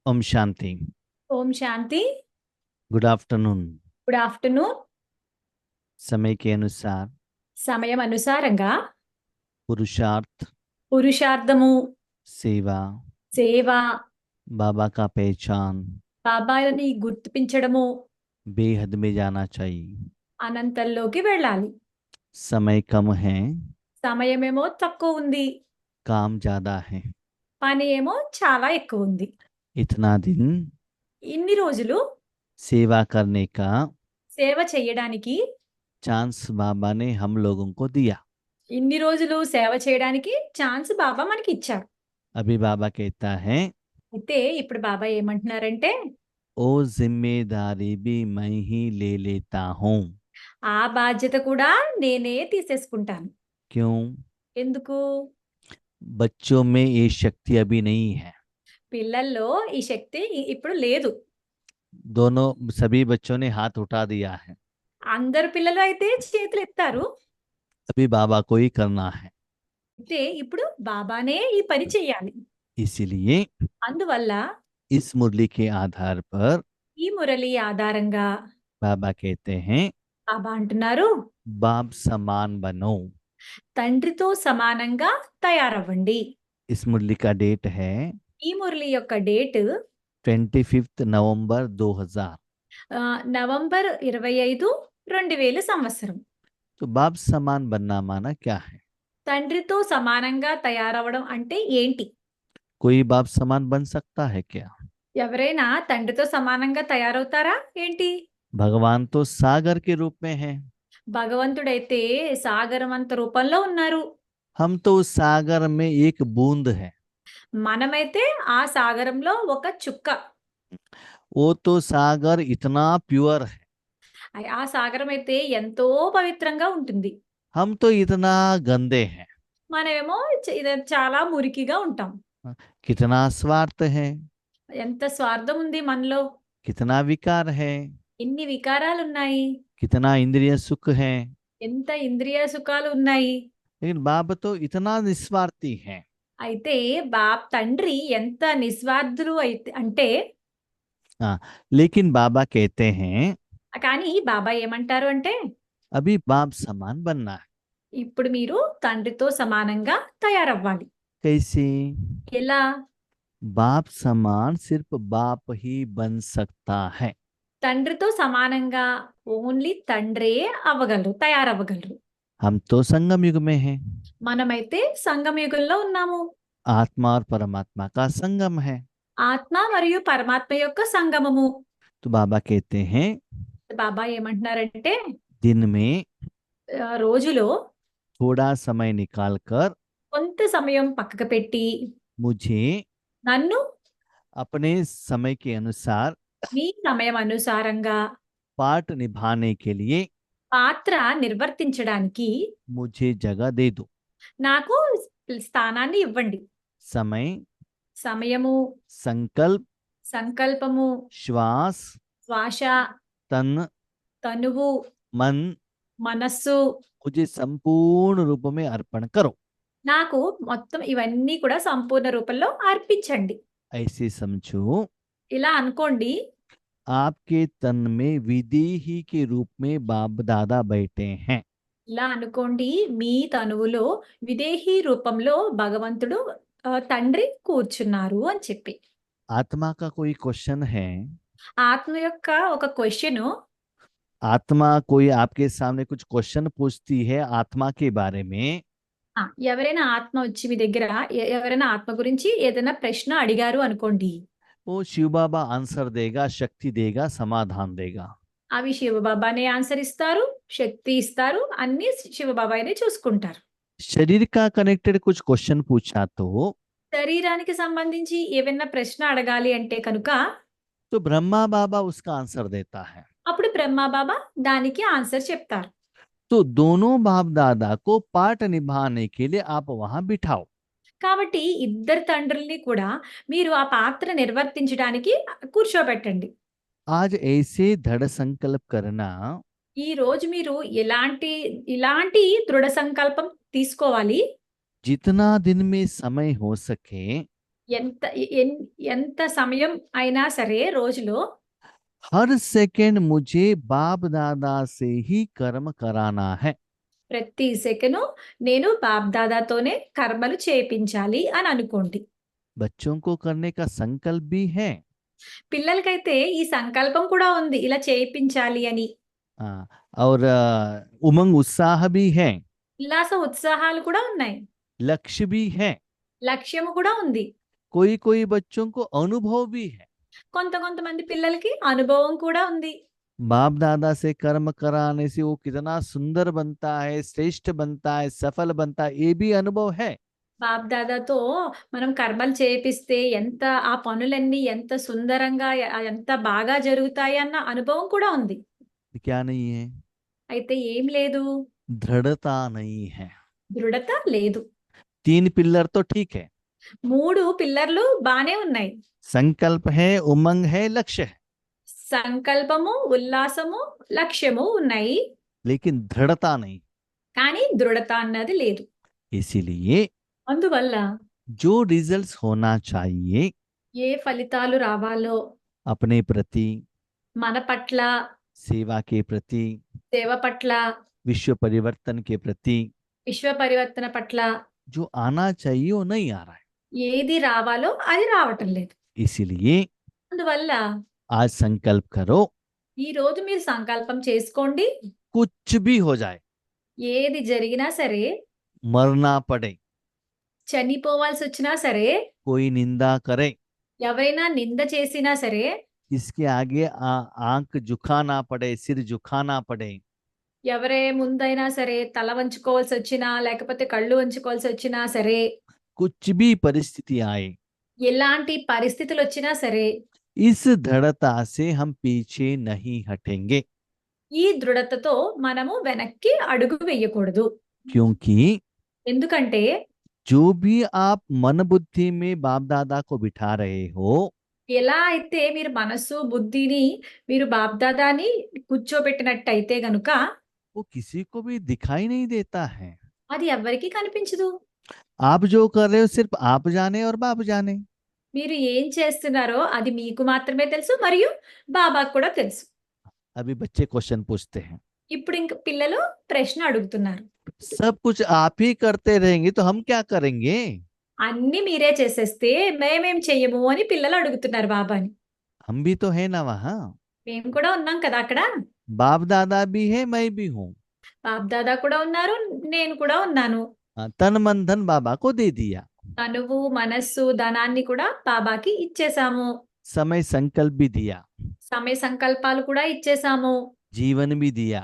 ओम Shanti. Om Shanti. Good afternoon. Good afternoon. समय के अनुसार సమయం అనుసారంగా पुरुषार्थ, పురుషార్థము, सेवा, సేవ, बाबा का पहचान బాబాని గుర్తించడము, बेहद में जाना चाहिए। అనంతంలోకి వెళ్ళాలి. समय कम है, సమయమేమో తక్కువ ఉంది, काम ज्यादा है। పని ఏమో చాలా ఎక్కువ ఉంది. इतना दिन ఇన్ని రోజులు सेवा करने का సేవ చేయడానికి, चांस बाबा ने हम लोगों को दिया। ఇన్ని రోజులు సేవ చేయడానికి ఛాన్స్ బాబా మనకి ఇచ్చారు. अभी बाबा कहता है, అయితే ఇప్పుడు బాబా ఏమంటున్నారంటే, ओ जिम्मेदारी भी मैं ही ले लेता हूँ। ఆ బాధ్యత కూడా నేనే తీసేసుకుంటాను. क्यों? ఎందుకు? बच्चों में ये शक्ति अभी नहीं है। పిల్లల్లో ఈ శక్తి ఇప్పుడు లేదు. दोनों सभी बच्चों ने हाथ उठा दिया है। అందరు పిల్లలు అయితే చేతులు ఎత్తారు. अभी बाबा को ही करना है। అయితే ఇప్పుడు బాబానే ఈ పని చెయ్యాలి. इसीलिए అందువల్ల इस मुरली के आधार पर ఈ మురళి ఆధారంగా बाबा कहते हैं, బాబా అంటున్నారు, बाप समान बनो। తండ్రితో సమానంగా తయారవ్వండి. इस मुरली का डेट है ఈ మురళి యొక్క డేట్ 25 नवंबर 2000। నవంబర్ 25, 2000 సంవత్సరం. तो बाप समान बनना माना क्या है? తండ్రితో సమానంగా తయారవడం అంటే ఏంటి? कोई बाप समान बन सकता है क्या? ఎవరైనా తండ్రితో సమానంగా తయారవుతారా ఏంటి? भगवान तो सागर के रूप में है। భగవంతుడైతే సాగరమంత రూపంలో ఉన్నారు. हम तो उस सागर में एक बूंद है। మనమైతే ఆ సాగరంలో ఒక చుక్క. वो तो सागर इतना प्योर है। ఆ సాగరం అయితే ఎంతో పవిత్రంగా ఉంటుంది. हम तो इतना गंदे हैं। మనమేమో ఇది చాలా మురికిగా ఉంటాం. कितना स्वार्थ है, ఎంత స్వార్థం ఉంది మనలో, कितना विकार है, ఎన్ని వికారాలు ఉన్నాయి, कितना इंद्रिय सुख है। ఎంత ఇంద్రియ సుఖాలు ఉన్నాయి. लेकिन बाप तो इतना निस्वार्थी है। అయితే తండ్రి ఎంత నిస్వార్థులు అయితే అంటే, लेकिन बाबा कहते हैं, కానీ బాబా ఏమంటారు అంటే, अभी बाप समान बनना है। ఇప్పుడు మీరు తండ్రితో సమానంగా తయారవ్వాలి. कैसे? ఎలా? बाप समान सिर्फ बाप ही बन सकता है। తండ్రితో సమానంగా ఓన్లీ తండ్రే అవ్వగలరు, తయారవ్వగలరు. हम तो संगम युग में हैं। మనమైతే సంగమయుగంలో ఉన్నాము. आत्मा और परमात्मा का संगम है। ఆత్మ మరియు పరమాత్మ యొక్క సంగమము. तो बाबा कहते हैं, బాబా ఏమంటున్నారంటే, दिन में రోజులో थोड़ा समय निकालकर కొంత సమయం పక్కకు పెట్టి मुझे నన్ను अपने समय के अनुसार మీ సమయం అనుసారంగా पाठ निभाने के लिए పాత్ర నిర్వర్తించడానికి मुझे जगह दे दो। నాకు స్థానాన్ని ఇవ్వండి. समय, సమయము, संकल्प, సంకల్పము, श्वास, శ్వాస, तन, తనువు, मन మనస్సు मुझे संपूर्ण रूप में अर्पण करो। నాకు మొత్తం ఇవన్నీ కూడా సంపూర్ణ రూపంలో అర్పించండి. ऐसे समझो, ఇలా అనుకోండి, आपके तन में विदेही के रूप में बाप दादा बैठे हैं। ఇలా అనుకోండి, మీ తనువులో విదేహీ రూపంలో భగవంతుడు తండ్రి కూర్చున్నారు అని చెప్పి. आत्मा का कोई क्वेश्चन है? ఆత్మ యొక్క ఒక క్వశ్చన్, आत्मा कोई आपके सामने कुछ क्वेश्चन पूछती है आत्मा के बारे में, ఎవరైనా ఆత్మ వచ్చి మీ దగ్గర ఎవరైనా ఆత్మ గురించి ఏదైనా ప్రశ్న అడిగారు అనుకోండి, वो शिव बाबा आंसर देगा, शक्ति देगा, समाधान देगा। అవి శివబాబానే ఆన్సర్ ఇస్తారు, శక్తి ఇస్తారు, అన్ని శివబాబానే చూసుకుంటారు. शरीर का कनेक्टेड कुछ क्वेश्चन पूछा तो శరీరానికి సంబంధించి ఏవైనా ప్రశ్న అడగాలి అంటే కనుక ब्रह्मा बाबा उसका आंसर देता है। అప్పుడు బ్రహ్మ బాబా దానికి ఆన్సర్ చెప్తారు. तो दोनों बाप दादा को पाठ निभाने के लिए आप वहां बिठाओ। కాబట్టి ఇద్దరు తండ్రుల్ని కూడా మీరు ఆ పాత్ర నిర్వర్తించడానికి కూర్చోబెట్టండి. आज ऐसे दृढ़ संकल्प करना, ఈ రోజు మీరు ఇలాంటి దృఢ సంకల్పం తీసుకోవాలి. जितना दिन में समय हो सके ఎంత ఎంత సమయం అయినా సరే రోజులో हर सेकंड मुझे बाप दादा से ही कर्म कराना है। ప్రతి సెకను నేను బాప్దాదాతోనే కర్మలు చేపించాలి అని అనుకోండి. बच्चों को करने का संकल्प भी है। పిల్లలకైతే ఈ సంకల్పం కూడా ఉంది ఇలా చేయించాలి అని. हाँ, और उमंग उत्साह भी है। ఉల్లాస ఉత్సాహాలు కూడా ఉన్నాయి. लक्ष्य भी है। లక్ష్యము కూడా ఉంది. कोई कोई बच्चों को अनुभव भी है। కొంతమంది పిల్లలకి అనుభవం కూడా ఉంది. बाप दादा से कर्म कराने से वो कितना सुंदर बनता है, श्रेष्ठ बनता है, सफल बनता है, ये भी अनुभव है। బాప్దాదాతో మనం కర్మలు చేపిస్తే ఆ పనులన్నీ ఎంత సుందరంగా ఎంత బాగా జరుగుతాయి అన్న అనుభవం కూడా ఉంది. क्या नहीं है? అయితే ఏం లేదు, दृढ़ता नहीं है। దృఢత లేదు. 3 पिलर तो ठीक है। 3 పిల్లర్లు బానే ఉన్నాయి. संकल्प है, उमंग है, लक्ष्य है, సంకల్పము, ఉల్లాసము, లక్ష్యము ఉన్నాయి. लेकिन दृढ़ता नहीं। కానీ దృఢత అన్నది లేదు. इसीलिए అందువల్ల जो रिजल्ट्स होना चाहिए ఏ ఫలితాలు రావాలో अपने प्रति, మన పట్ల, सेवा के प्रति, సేవ పట్ల, विश्व परिवर्तन के प्रति విశ్వ పరివర్తన పట్ల जो आना चाहिए वो नहीं आ रहा है। ఏది రావాలో అది రావటం లేదు. इसीलिए అందువల్ల आज संकल्प करो, ఈ రోజు మీరు సంకల్పం చేసుకోండి. कुछ भी हो जाए, ఏది జరిగినా సరే, मरना पड़े, చనిపోవాల్సి వచ్చినా సరే, कोई निंदा करे, ఎవరైనా నింద చేసినా సరే, इसके आगे आंख झुकाना पड़े, सिर झुकाना पड़े, ఎవరే ముందైనా సరే తల వంచుకోవాల్సి వచ్చినా లేకపోతే కళ్ళు వంచుకోవాల్సి వచ్చినా సరే, कुछ भी परिस्थिति आए, ఎలాంటి పరిస్థితులు వచ్చినా సరే, इस दृढ़ता से हम पीछे नहीं हटेंगे। ఈ దృఢతతో మనము వెనక్కి అడుగు వేయకూడదు. क्योंकि ఎందుకంటే जो भी आप मन बुद्धि में बाप दादा को बिठा रहे हो, ఎలా అయితే మీరు మనస్సు బుద్ధిని మీరు బాప్దాదాని కూర్చోబెట్టినట్టయితే గనుక वो किसी को भी दिखाई नहीं देता है। అది ఎవ్వరికీ కనిపించదు. आप जो कर रहे हो सिर्फ आप जाने और बाप जाने। మీరు ఏం చేస్తున్నారో అది మీకు మాత్రమే తెలుసు మరియు బాబాకు కూడా తెలుసు. अभी बच्चे क्वेश्चन पूछते हैं, ఇప్పుడు ఇంక పిల్లలు ప్రశ్న అడుగుతున్నారు. सब कुछ आप ही करते रहेंगे तो हम क्या करेंगे? అన్ని మీరే చేసేస్తే మేమేం చెయ్యము అని పిల్లలు అడుగుతున్నారు బాబాని. हम भी तो है ना वहाँ, మేము కూడా ఉన్నాం కదా అక్కడ. बाप दादा भी है, मैं भी हूँ। బాప్దాదా కూడా ఉన్నారు, నేను కూడా ఉన్నాను. तन मन धन बाबा को दे दिया, తనువు, మనస్సు, ధనాన్ని కూడా బాబాకి ఇచ్చేసాము. समय संकल्प भी दिया, సమయ సంకల్పాలు కూడా ఇచ్చేసాము. जीवन भी दिया।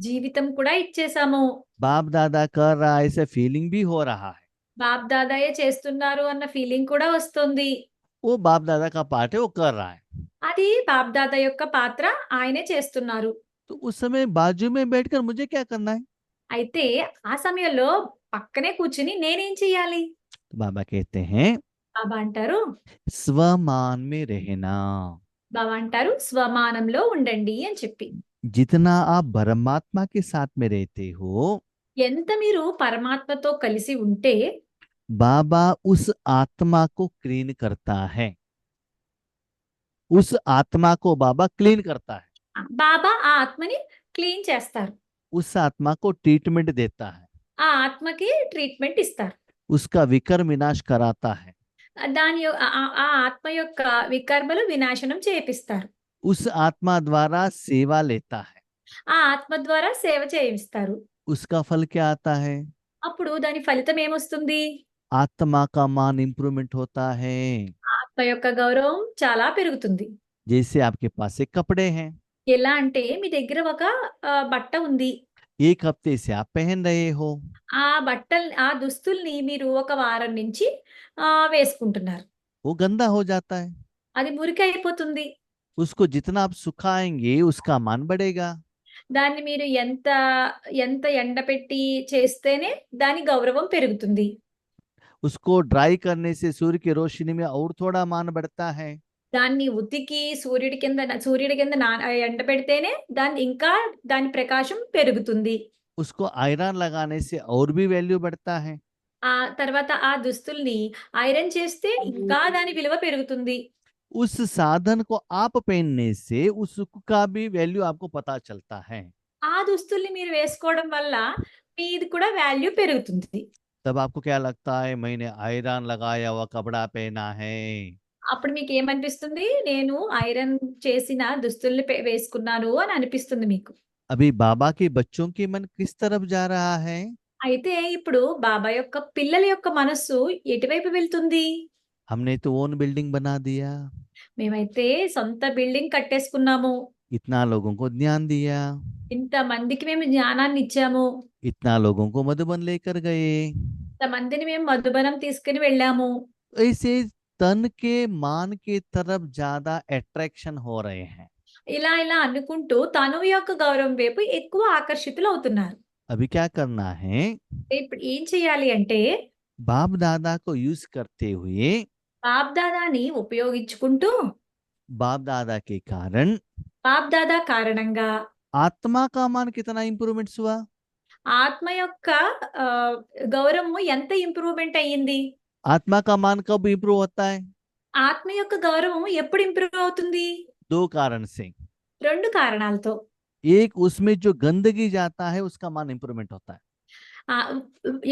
జీవితం కూడా ఇచ్చేసాము. बाप दादा कर रहा है ऐसा फीलिंग भी हो रहा है। బాప్దాదాయే చేస్తున్నారు అన్న ఫీలింగ్ కూడా వస్తుంది. वो बाप दादा का पार्ट है, वो कर रहा है। అది బాప్దాదా యొక్క పాత్ర, ఆయనే చేస్తున్నారు. तो उस समय बाजू में बैठकर मुझे क्या करना है? అయితే ఆ సమయంలో పక్కనే కూర్చుని నేనేం చెయ్యాలి? तो बाबा कहते हैं బాబా అంటారు स्वमान में रहना। బాబా అంటారు స్వమానంలో ఉండండి అని చెప్పి. जितना आप परमात्मा के साथ में रहते हो, ఎంత మీరు పరమాత్మతో కలిసి ఉంటే बाबा उस आत्मा को क्लीन करता है। उस आत्मा को बाबा क्लीन करता है, బాబా ఆ ఆత్మని క్లీన్ చేస్తారు. उस आत्मा को ट्रीटमेंट देता है, ఆ ఆత్మకి ట్రీట్మెంట్ ఇస్తారు. उसका विकर्म विनाश कराता है, ఆ ఆత్మ యొక్క వికర్మలు వినాశనం చేపిస్తారు. उस आत्मा द्वारा सेवा लेता है। ఆ ఆత్మ ద్వారా సేవ చేయిస్తారు. उसका फल क्या आता है? అప్పుడు దాని ఫలితం ఏమొస్తుంది? आत्मा का मान इंप्रूवमेंट होता है। ఆత్మ యొక్క గౌరవం చాలా పెరుగుతుంది. जैसे आपके पास एक कपड़े हैं, ఎలా అంటే మీ దగ్గర ఒక బట్ట ఉంది. एक हफ्ते से आप पहन रहे हो, ఆ దుస్తుల్ని మీరు ఒక వారం నుంచి వేసుకుంటున్నారు. वो गंदा हो जाता है। అది మురికి అయిపోతుంది. उसको जितना आप सुखाएंगे उसका मान बढ़ेगा। దాన్ని మీరు ఎంత ఎంత ఎండపెట్టి చేస్తేనే దాని గౌరవం పెరుగుతుంది. उसको ड्राई करने से सूर्य की रोशनी में और थोड़ा मान बढ़ता है। దాన్ని ఉతికి సూర్యుడి కింద ఎండపెడితేనే దాని ప్రకాశం పెరుగుతుంది. उसको आयरन लगाने से और भी वैल्यू बढ़ता है। ఆ తర్వాత ఆ దుస్తుల్ని ఐరన్ చేస్తే ఇంకా దాని విలువ పెరుగుతుంది. उस साधन को आप पहनने से उस सुख का भी वैल्यू आपको पता चलता है। ఆ దుస్తుల్ని మీరు వేసుకోవడం వల్ల మీది కూడా వాల్యూ పెరుగుతుంది. तब आपको क्या लगता है मैंने आयरन लगाया हुआ कपड़ा पहना है। అప్పుడు మీకేమనిపిస్తుంది? నేను ఐరన్ చేసిన దుస్తుల్ని వేసుకున్నాను అని అనిపిస్తుంది మీకు. अभी बाबा के बच्चों के मन किस तरफ जा रहा है। అయితే ఇప్పుడు బాబా యొక్క పిల్లల యొక్క మనస్సు ఎటువైపు వెళ్తుంది? हमने तो ओन बिल्डिंग बना दिया, మేమైతే సొంత బిల్డింగ్ కట్టేసుకున్నాము. इतना लोगों को ज्ञान दिया, ఇంతమందికి మేము జ్ఞానాన్ని ఇచ్చాము. इतना लोगों को मधुबन लेकर गए। ఇంతమందిని మేము మధుబనం తీసుకొని వెళ్ళాము. ऐसे तन के मान के तरफ ज्यादा अट्रैक्शन हो रहे हैं। ఇలా ఇలా అనుకుంటూ తనువు యొక్క గౌరవం వైపు ఎక్కువ ఆకర్షితులవుతున్నారు. अभी क्या करना है, ఇప్పుడు ఏం చేయాలి అంటే बाप दादा को यूज करते हुए, బాప్దాదాని ఉపయోగించుకుంటూ बाप दादा के कारण బాప్దాదా కారణంగా आत्मा का मान कितना इंप्रूवमेंट्स हुआ। ఆత్మ యొక్క గౌరవము ఎంత ఇంప్రూవ్‌మెంట్ అయ్యింది? आत्मा का मान कब इंप्रूव होता है। ఆత్మ యొక్క గౌరవం ఎప్పుడు ఇంప్రూవ్ అవుతుంది? 2 कारण से। 2 కారణాలతో. एक, उसमें जो गंदगी जाता है उसका मान इंप्रूवमेंट होता है। ఆహ్,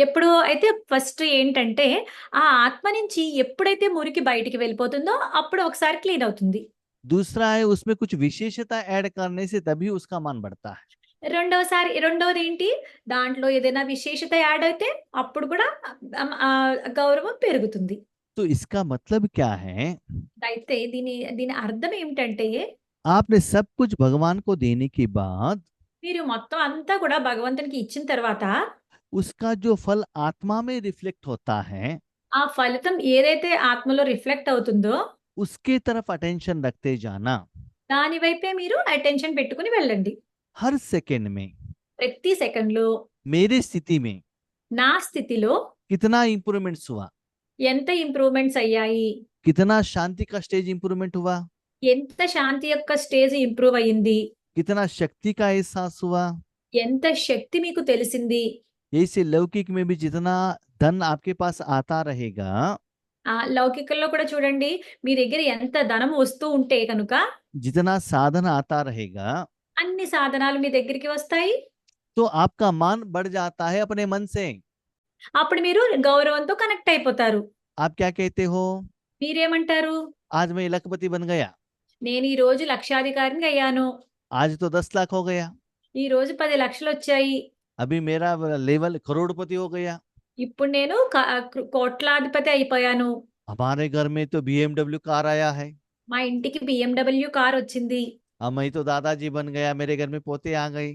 ఎప్పుడు అయితే ఫస్ట్ ఏంటంటే, ఆ ఆత్మ నుంచి ఎప్పుడైతే మురికి బయటికి వెళ్ళిపోతుందో అప్పుడు ఒకసారి క్లీన్ అవుతుంది. दूसरा है उसमें कुछ विशेषता ऐड करने से तभी उसका मान बढ़ता है। రెండోదేంటి దాంట్లో ఏదైనా విశేషత యాడ్ అయితే అప్పుడు కూడా గౌరవం పెరుగుతుంది. तो इसका मतलब क्या है, అయితే దీని దీని అర్థం ఏమిటంటే, आपने सब कुछ भगवान को देने के बाद మీరు మొత్తం అంతా కూడా భగవంతునికి ఇచ్చిన తర్వాత उसका जो फल आत्मा में रिफ्लेक्ट होता है, ఆ ఫలితం ఏదైతే ఆత్మలో రిఫ్లెక్ట్ అవుతుందో उसके तरफ अटेंशन रखते जाना। దాని వైపే మీరు అటెన్షన్ పెట్టుకొని వెళ్ళండి. हर सेकंड में ప్రతి సెకండ్‌లో मेरी स्थिति में నా స్థితిలో कितना इंप्रूवमेंट्स हुआ, ఎంత ఇంప్రూవ్‌మెంట్స్ అయ్యాయి? कितना शांति का स्टेज इंप्रूवमेंट हुआ, ఎంత శాంతి యొక్క స్టేజ్ ఇంప్రూవ్ అయింది? कितना शक्ति का एहसास हुआ। ఎంత శక్తి మీకు తెలిసింది? ऐसे लौकिक में भी जितना धन आपके पास आता रहेगा, లౌకికంలో కూడా చూడండి, మీ దగ్గర ఎంత ధనం వస్తూ ఉంటే గనుక जितना साधन आता रहेगा, అన్ని సాధనాలు మీ దగ్గరికి వస్తాయి. तो आपका मान बढ़ जाता है अपने मन से। అప్పుడు మీరు గౌరవంతో కనెక్ట్ అయిపోతారు. आप क्या कहते हो, మీరేమంటారు? आज मैं लखपति बन गया, నేను ఈ రోజు లక్షాధికారిని అయ్యాను. आज तो 10 लाख हो गया, ఈ రోజు 10 లక్షలొచ్చాయి. अभी मेरा लेवल करोड़पति हो गया। ఇప్పుడు నేను కోట్లాధిపతి అయిపోయాను. हमारे घर में तो BMW कार आया है, మా ఇంటికి BMW కారొచ్చింది. अब मैं तो दादाजी बन गया, मेरे घर में पोते आ गए।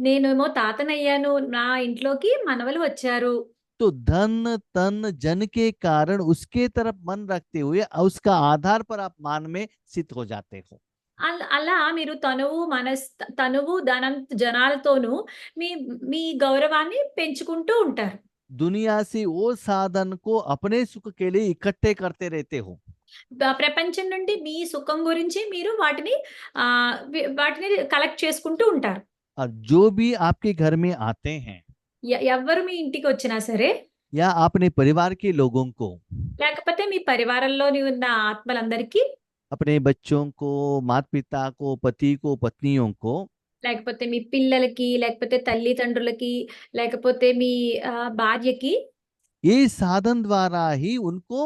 నేనేమో తాతనయ్యాను. నా ఇంట్లోకి మనవలు వచ్చారు. तो धन तन जन के कारण उसके तरफ मन रखते हुए उसका आधार पर आप मान में स्थित हो जाते हो। అలా మీరు తనువు, ధనం, జనాలతోనూ మీ మీ గౌరవాన్ని పెంచుకుంటూ ఉంటారు. दुनिया से वो साधन को अपने सुख के लिए इकट्ठे करते रहते हो। ప్రపంచం నుండి మీ సుఖం గురించి మీరు వాటిని కలెక్ట్ చేసుకుంటూ ఉంటారు. और जो भी आपके घर में आते हैं ఎవ్వరు మీ ఇంటికొచ్చినా సరే, या अपने परिवार के लोगों को, లేకపోతే మీ పరివారంలోని ఉన్న ఆత్మలందరికీ, अपने बच्चों को, माता पिता को, पति को, पत्नियों को, లేకపోతే మీ పిల్లలకి, లేకపోతే తల్లిదండ్రులకి, లేకపోతే మీ భార్యకి ये साधन द्वारा ही उनको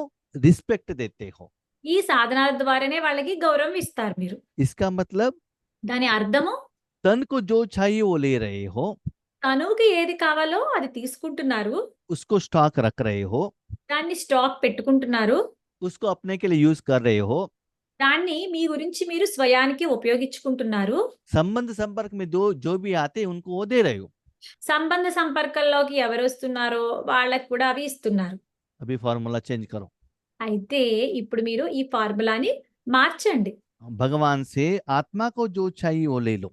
रिस्पेक्ट देते हो। ఈ సాధనాల ద్వారానే వాళ్ళకి గౌరవం ఇస్తారు మీరు. इसका मतलब దాని అర్థము तन को जो चाहिए वो ले रहे हो, తనువుకి ఏది కావాలో అది తీసుకుంటున్నారు. उसको स्टॉक रख रहे हो, దాన్ని స్టాక్ పెట్టుకుంటున్నారు. उसको अपने के लिए यूज कर रहे हो। దాన్ని మీ గురించి మీరు స్వయానికి ఉపయోగించుకుంటున్నారు. संबंध संपर्क में जो भी आते हैं उनको वो दे रहे हो। సంబంధ సంపర్కంలోకి ఎవరొస్తున్నారో వాళ్ళకి కూడా అవి ఇస్తున్నారు. अभी फॉर्मूला चेंज करो। అయితే ఇప్పుడు మీరు ఈ ఫార్ములాని మార్చండి. भगवान से आत्मा को जो चाहिए वो ले लो।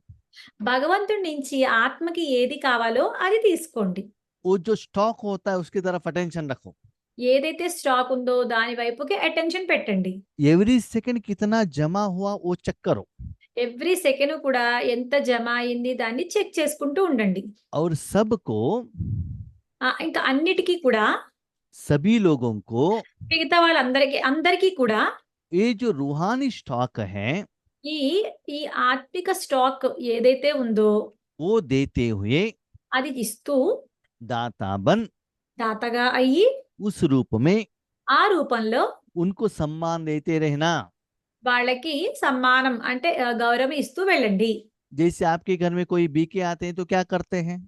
భగవంతుడి నుంచి ఆత్మకి ఏది కావాలో అది తీసుకోండి. वो जो स्टॉक होता है उसकी तरफ अटेंशन रखो। ఏదైతే స్టాక్ ఉందో దాని వైపుకి అటెన్షన్ పెట్టండి. एवरी सेकंड कितना जमा हुआ वो चेक करो। ఎవ్రీ సెకండ్ కూడా ఎంత జమ అయింది దాన్ని చెక్ చేసుకుంటూ ఉండండి. और सबको ఇంకా అన్నిటికీ కూడా सभी लोगों को మిగతా వాళ్ళందరికీ అందరికీ కూడా ये जो रूहानी स्टॉक है ఈ ఈ ఆత్మిక స్టాక్ ఏదైతే ఉందో वो देते हुए అది ఇస్తూ दाता बन దాతగా అయ్యి उस रूप में ఆ రూపంలో उनको सम्मान देते रहना। వాళ్ళకి సమ్మానం అంటే గౌరవం ఇస్తూ వెళ్ళండి. जैसे आपके घर में कोई बीके आते हैं तो क्या करते हैं?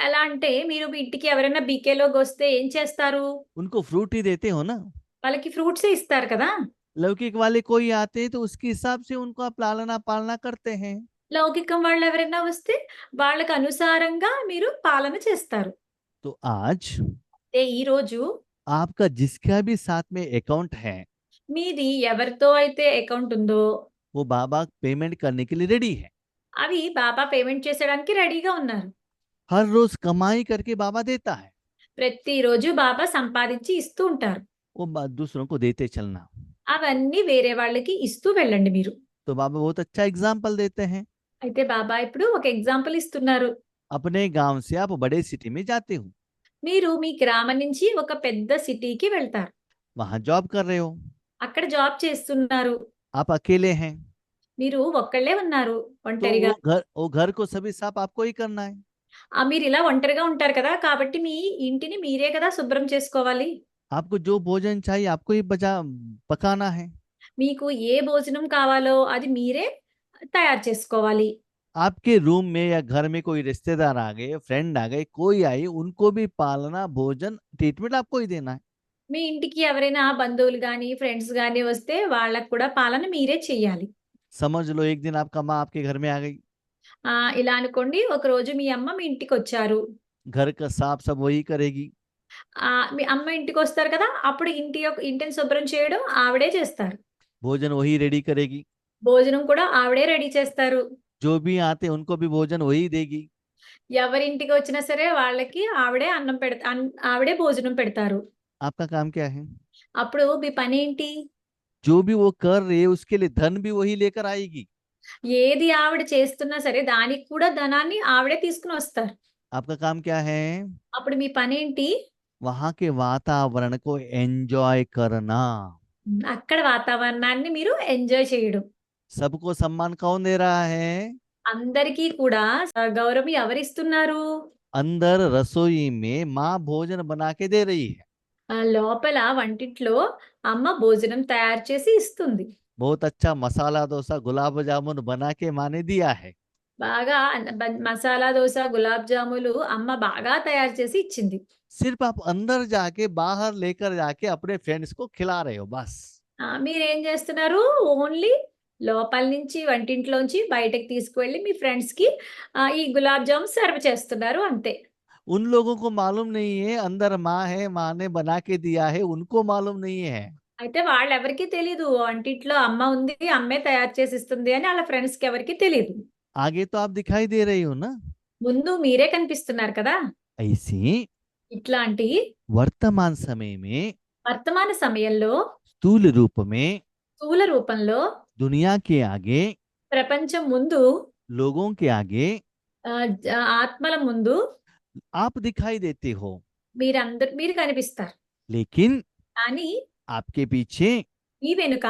ఎలా అంటే మీరు మీ ఇంటికి ఎవరైనా బీకేలోకొస్తే ఏం చేస్తారు? उनको फ्रूट ही देते हो ना। వాళ్ళకి ఫ్రూట్సే ఇస్తారు కదా! लौकिक वाले कोई आते हैं तो उसके हिसाब से उनको आप लालना पालना करते हैं। లౌకికం వాళ్ళెవరైనా వస్తే వాళ్ళకి అనుసారంగా మీరు పాలన చేస్తారు. तो आज ఈరోజు आपका जिसका भी साथ में अकाउंट है మీది ఎవరితో అయితే అకౌంట్ ఉందో वो बाबा पेमेंट करने के लिए रेडी है। అవి బాబా పేమెంట్ చేసేయడానికి రెడీగా ఉన్నారు. हर रोज कमाई करके बाबा देता है, ప్రతిరోజు బాబా సంపాదించి ఇస్తూ ఉంటారు. वो दूसरों को देते चलना। అవన్నీ వేరే వాళ్ళకి ఇస్తూ వెళ్ళండి మీరు. तो बाबा बहुत अच्छा एग्जाम्पल देते हैं। అయితే బాబా ఇప్పుడు ఒక ఎగ్జాంపుల్ ఇస్తున్నారు. अपने गांव से आप बड़े सिटी में जाते हो, మీరు మీ గ్రామం నుంచి ఒక పెద్ద సిటీకి వెళ్తారు. वहां जॉब कर रहे हो, అక్కడ జాబ్ చేస్తున్నారు. आप अकेले हैं మీరు ఒక్కళ్ళే ఉన్నారు तो ఒంటరిగా. वो घर को सभी साफ आपको ही करना है। మీరు ఇలా ఒంటరిగా ఉంటారు కదా! కాబట్టి మీ ఇంటిని మీరే కదా శుభ్రం చేసుకోవాలి. आपको जो भोजन चाहिए आपको ही पकाना है। మీకు ఏ భోజనం కావాలో అది మీరే తయారు చేసుకోవాలి. आपके रूम में या घर में कोई रिश्तेदार आ गए, फ्रेंड आ गए, कोई आई, उनको भी पालना, भोजन, ट्रीटमेंट आपको ही देना है। మీ ఇంటికి ఎవరైనా బంధువులు గాని, ఫ్రెండ్స్ గాని వస్తే వాళ్ళకి కూడా పాలన మీరే చెయ్యాలి. समझ लो एक दिन आपका माँ आपके घर में आ गई, ఇలా అనుకోండి ఒకరోజు మీ అమ్మ మీ ఇంటికొచ్చారు. घर का साफ सब वही करेगी, మీ అమ్మ ఇంటికొస్తారు కదా! అప్పుడు ఇంటిని శుభ్రం చేయడం ఆవిడే చేస్తారు. भोजन वही रेडी करेगी, భోజనం కూడా ఆవిడే రెడీ చేస్తారు. जो भी आते उनको भी भोजन वही देगी। ఎవరింటికి వచ్చినా సరే వాళ్ళకి ఆవిడే అన్నం ఆవిడే భోజనం పెడతారు. आपका काम क्या है? అప్పుడు మీ పనేంటి? जो भी वो कर रही है उसके लिए धन भी वही लेकर आएगी। ఏది ఆవిడ చేస్తున్నా సరే దానికి కూడా ధనాన్ని ఆవిడే తీసుకొనొస్తారు. आपका काम क्या है? అప్పుడు మీ పనేంటి? वहां के वातावरण को एंजॉय करना। అక్కడ వాతావరణాన్ని మీరు ఎంజాయ్ చేయడం. सबको सम्मान कौन दे रहा है? అందరికీ కూడా గౌరవం ఎవరిస్తున్నారు? अंदर रसोई में माँ भोजन बना के दे रही है। లోపల వంటింట్లో అమ్మ భోజనం తయారు చేసి ఇస్తుంది. बहुत अच्छा मसाला डोसा गुलाब जामुन बना के माँ ने दिया है। బాగా మసాలా దోస, గులాబ్ జాములు అమ్మ బాగా తయారు చేసి ఇచ్చింది. सिर्फ आप अंदर जाके बाहर लेकर जाके अपने फ्रेंड्स को खिला रहे हो बस। మీరేం చేస్తున్నారు? ఓన్లీ లోపల నుంచి వంటింట్లోంచి బయటకి తీసుకువెళ్ళి మీ ఫ్రెండ్స్‌కి ఈ గులాబ్ జామ్ సర్వ్ చేస్తున్నారు అంతే. उन लोगों को मालूम नहीं है अंदर माँ है, माँ ने बना के दिया है, उनको मालूम नहीं है। అయితే వాళ్ళెవరికీ తెలీదు. వంటింట్లో అమ్మ ఉంది, అమ్మే తయారు చేసి ఇస్తుంది అని ఆళ్ళ ఫ్రెండ్స్‌కి ఎవరికీ తెలీదు. आगे तो आप दिखाई दे रही हो ना। ముందు మీరే కనిపిస్తున్నారు కదా! ऐसी ఇట్లాంటి वर्तमान समय में వర్తమాన సమయంలో स्थूल रूप में స్థూల రూపంలో दुनिया के आगे, ప్రపంచం ముందు लोगों के आगे ఆత్మల ముందు आप दिखाई देते हो, మీరు కనిపిస్తారు. लेकिन కానీ आपके पीछे మీ వెనుక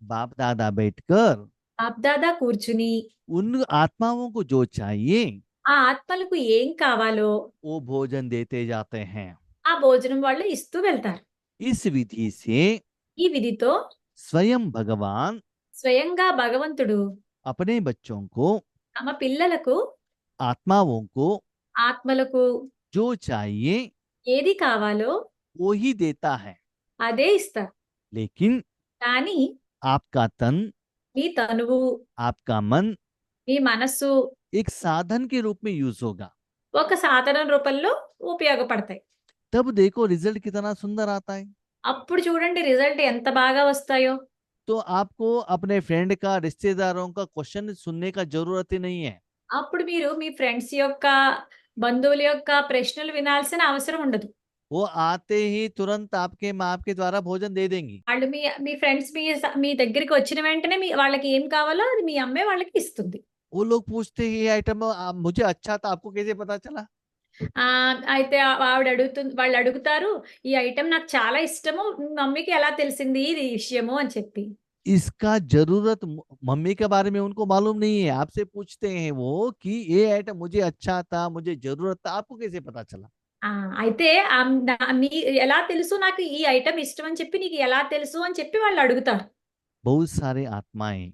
बाप दादा बैठकर బాప్దాదా కూర్చుని उन आत्माओं को जो चाहिए ఆ ఆత్మలకు ఏం కావాలో वो भोजन देते जाते हैं। ఆ భోజనం వాళ్ళు ఇస్తూ వెళ్తారు. इस विधि से ఈ విధితో स्वयं भगवान స్వయంగా భగవంతుడు अपने बच्चों को, తమ పిల్లలకు, आत्माओं को ఆత్మలకు जो चाहिए ఏది కావాలో वो ही देता है। అదే ఇస్తారు. लेकिन కానీ आपका तन, మీ తనువు, आपका मन మీ మనస్సు एक साधन के रूप में यूज होगा। ఒక సాధన రూపంలో ఉపయోగపడతాయి. तब देखो रिजल्ट कितना सुंदर आता है। అప్పుడు చూడండి రిజల్ట్ ఎంత బాగా వస్తాయో. तो आपको अपने फ्रेंड का, रिश्तेदारों का क्वेश्चन सुनने का जरूरत ही नहीं है। అప్పుడు మీరు మీ ఫ్రెండ్స్ యొక్క, బంధువుల యొక్క ప్రశ్నలు వినాల్సిన అవసరం ఉండదు. वो आते ही तुरंत आपके माँ आपके द्वारा भोजन दे देंगी। వాళ్ళు మీ ఫ్రెండ్స్ మీ దగ్గరికి వచ్చిన వెంటనే వాళ్ళకి ఏం కావాలో అది మీ అమ్మే వాళ్ళకి ఇస్తుంది. वो लोग पूछते ही आइटम मुझे अच्छा था, आपको कैसे पता चला? అయితే వాళ్ళు అడుగుతారు, "ఈ ఐటెమ్ నాకు చాలా ఇష్టము. మీ మమ్మీకి ఎలా తెలిసింది ఇది విషయము" అని చెప్పి. इसका जरूरत मम्मी के बारे में उनको मालूम नहीं है, आपसे पूछते हैं वो कि ये आइटम मुझे अच्छा था, मुझे जरूरत था, आपको कैसे पता चला? ఆ! అయితే మీ ఎలా తెలుసు నాకు ఈ ఐటెమ్ ఇష్టం అని చెప్పి నీకు ఎలా తెలుసు అని చెప్పి వాళ్ళు అడుగుతారు. बहुत सारे आत्माएं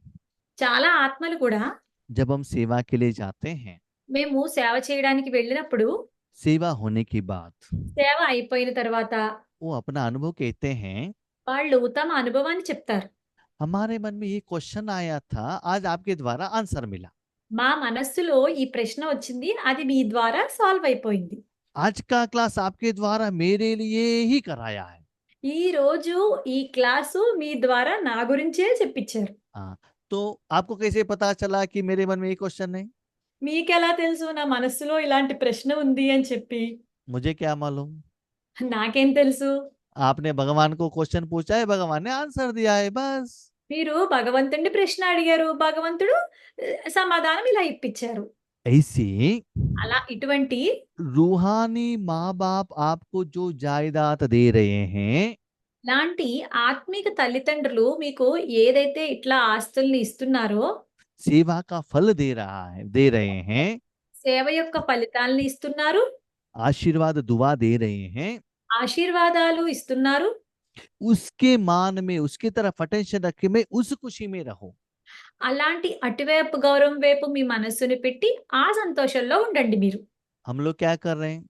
చాలా ఆత్మలు కూడా जब हम सेवा के लिए जाते हैं, మేము సేవ చేయడానికి వెళ్ళినప్పుడు, सेवा होने के बाद సేవ అయిపోయిన తర్వాత वो अपना अनुभव कहते हैं, వాళ్ళు తమ అనుభవాన్ని చెప్తారు. हमारे मन में ये क्वेश्चन आया था, आज आपके द्वारा आंसर मिला। మా మనస్సులో ఈ ప్రశ్న వచ్చింది. అది మీ ద్వారా సాల్వ్ అయిపోయింది. आज का क्लास आपके द्वारा मेरे लिए ही कराया है। ఈరోజు ఈ క్లాసు మీ ద్వారా నా గురించే చెప్పించారు. हाँ, तो आपको कैसे पता चला कि मेरे मन में ये क्वेश्चन है? మీకెలా తెలుసు నా మనస్సులో ఇలాంటి ప్రశ్న ఉంది అని చెప్పి? मुझे क्या मालूम? నాకేం తెలుసు? आपने भगवान को क्वेश्चन पूछा है, भगवान ने आंसर दिया है, बस। మీరు భగవంతుడిని ప్రశ్న అడిగారు. భగవంతుడు సమాధానం ఇలా ఇప్పించారు. ऐसे అలా ఇటువంటి रूहानी माँ बाप आपको जो जायदाद दे रहे हैं, ఇలాంటి ఆత్మిక తల్లిదండ్రులు మీకు ఏదైతే ఇట్లా ఆస్తుల్ని ఇస్తున్నారో, सेवा का फल दे रहे हैं, సేవ యొక్క ఫలితాల్ని ఇస్తున్నారు, आशीर्वाद दुआ दे रहे हैं, ఆశీర్వాదాలు ఇస్తున్నారు. उसके मान में, उसकी तरफ अटेंशन रखे में, उस खुशी में रहो। అలాంటి అటువైపు గౌరవం వైపు మీ మనస్సుని పెట్టి ఆ సంతోషంలో ఉండండి మీరు. हम लोग क्या कर रहे हैं?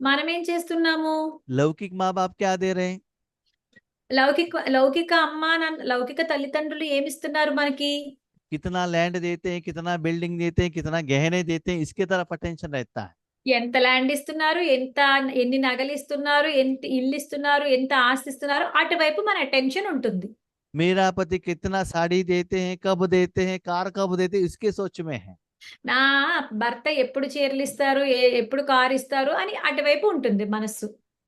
మనమేం చేస్తున్నాము? लौकिक माँ बाप क्या दे रहे हैं? లౌకిక తల్లిదండ్రులు ఏమిస్తున్నారు మనకి? कितना लैंड देते हैं, कितना बिल्डिंग देते हैं, कितना गहने देते हैं, इसके तरफ अटेंशन रहता है। ఎంత ల్యాండ్ ఇస్తున్నారు? ఎన్ని నగలిస్తున్నారు? ఎంత ఇల్లిస్తున్నారు? ఎంత ఆస్తి ఇస్తున్నారు? అటువైపు మన అటెన్షన్ ఉంటుంది. मेरा पति कितना साड़ी देते हैं, कब देते हैं, कार कब देते हैं, इसके सोच में है। నా భర్త ఎప్పుడు చీరలిస్తారు? ఎప్పుడు కారిస్తారు? అని అటువైపు ఉంటుంది మనస్సు.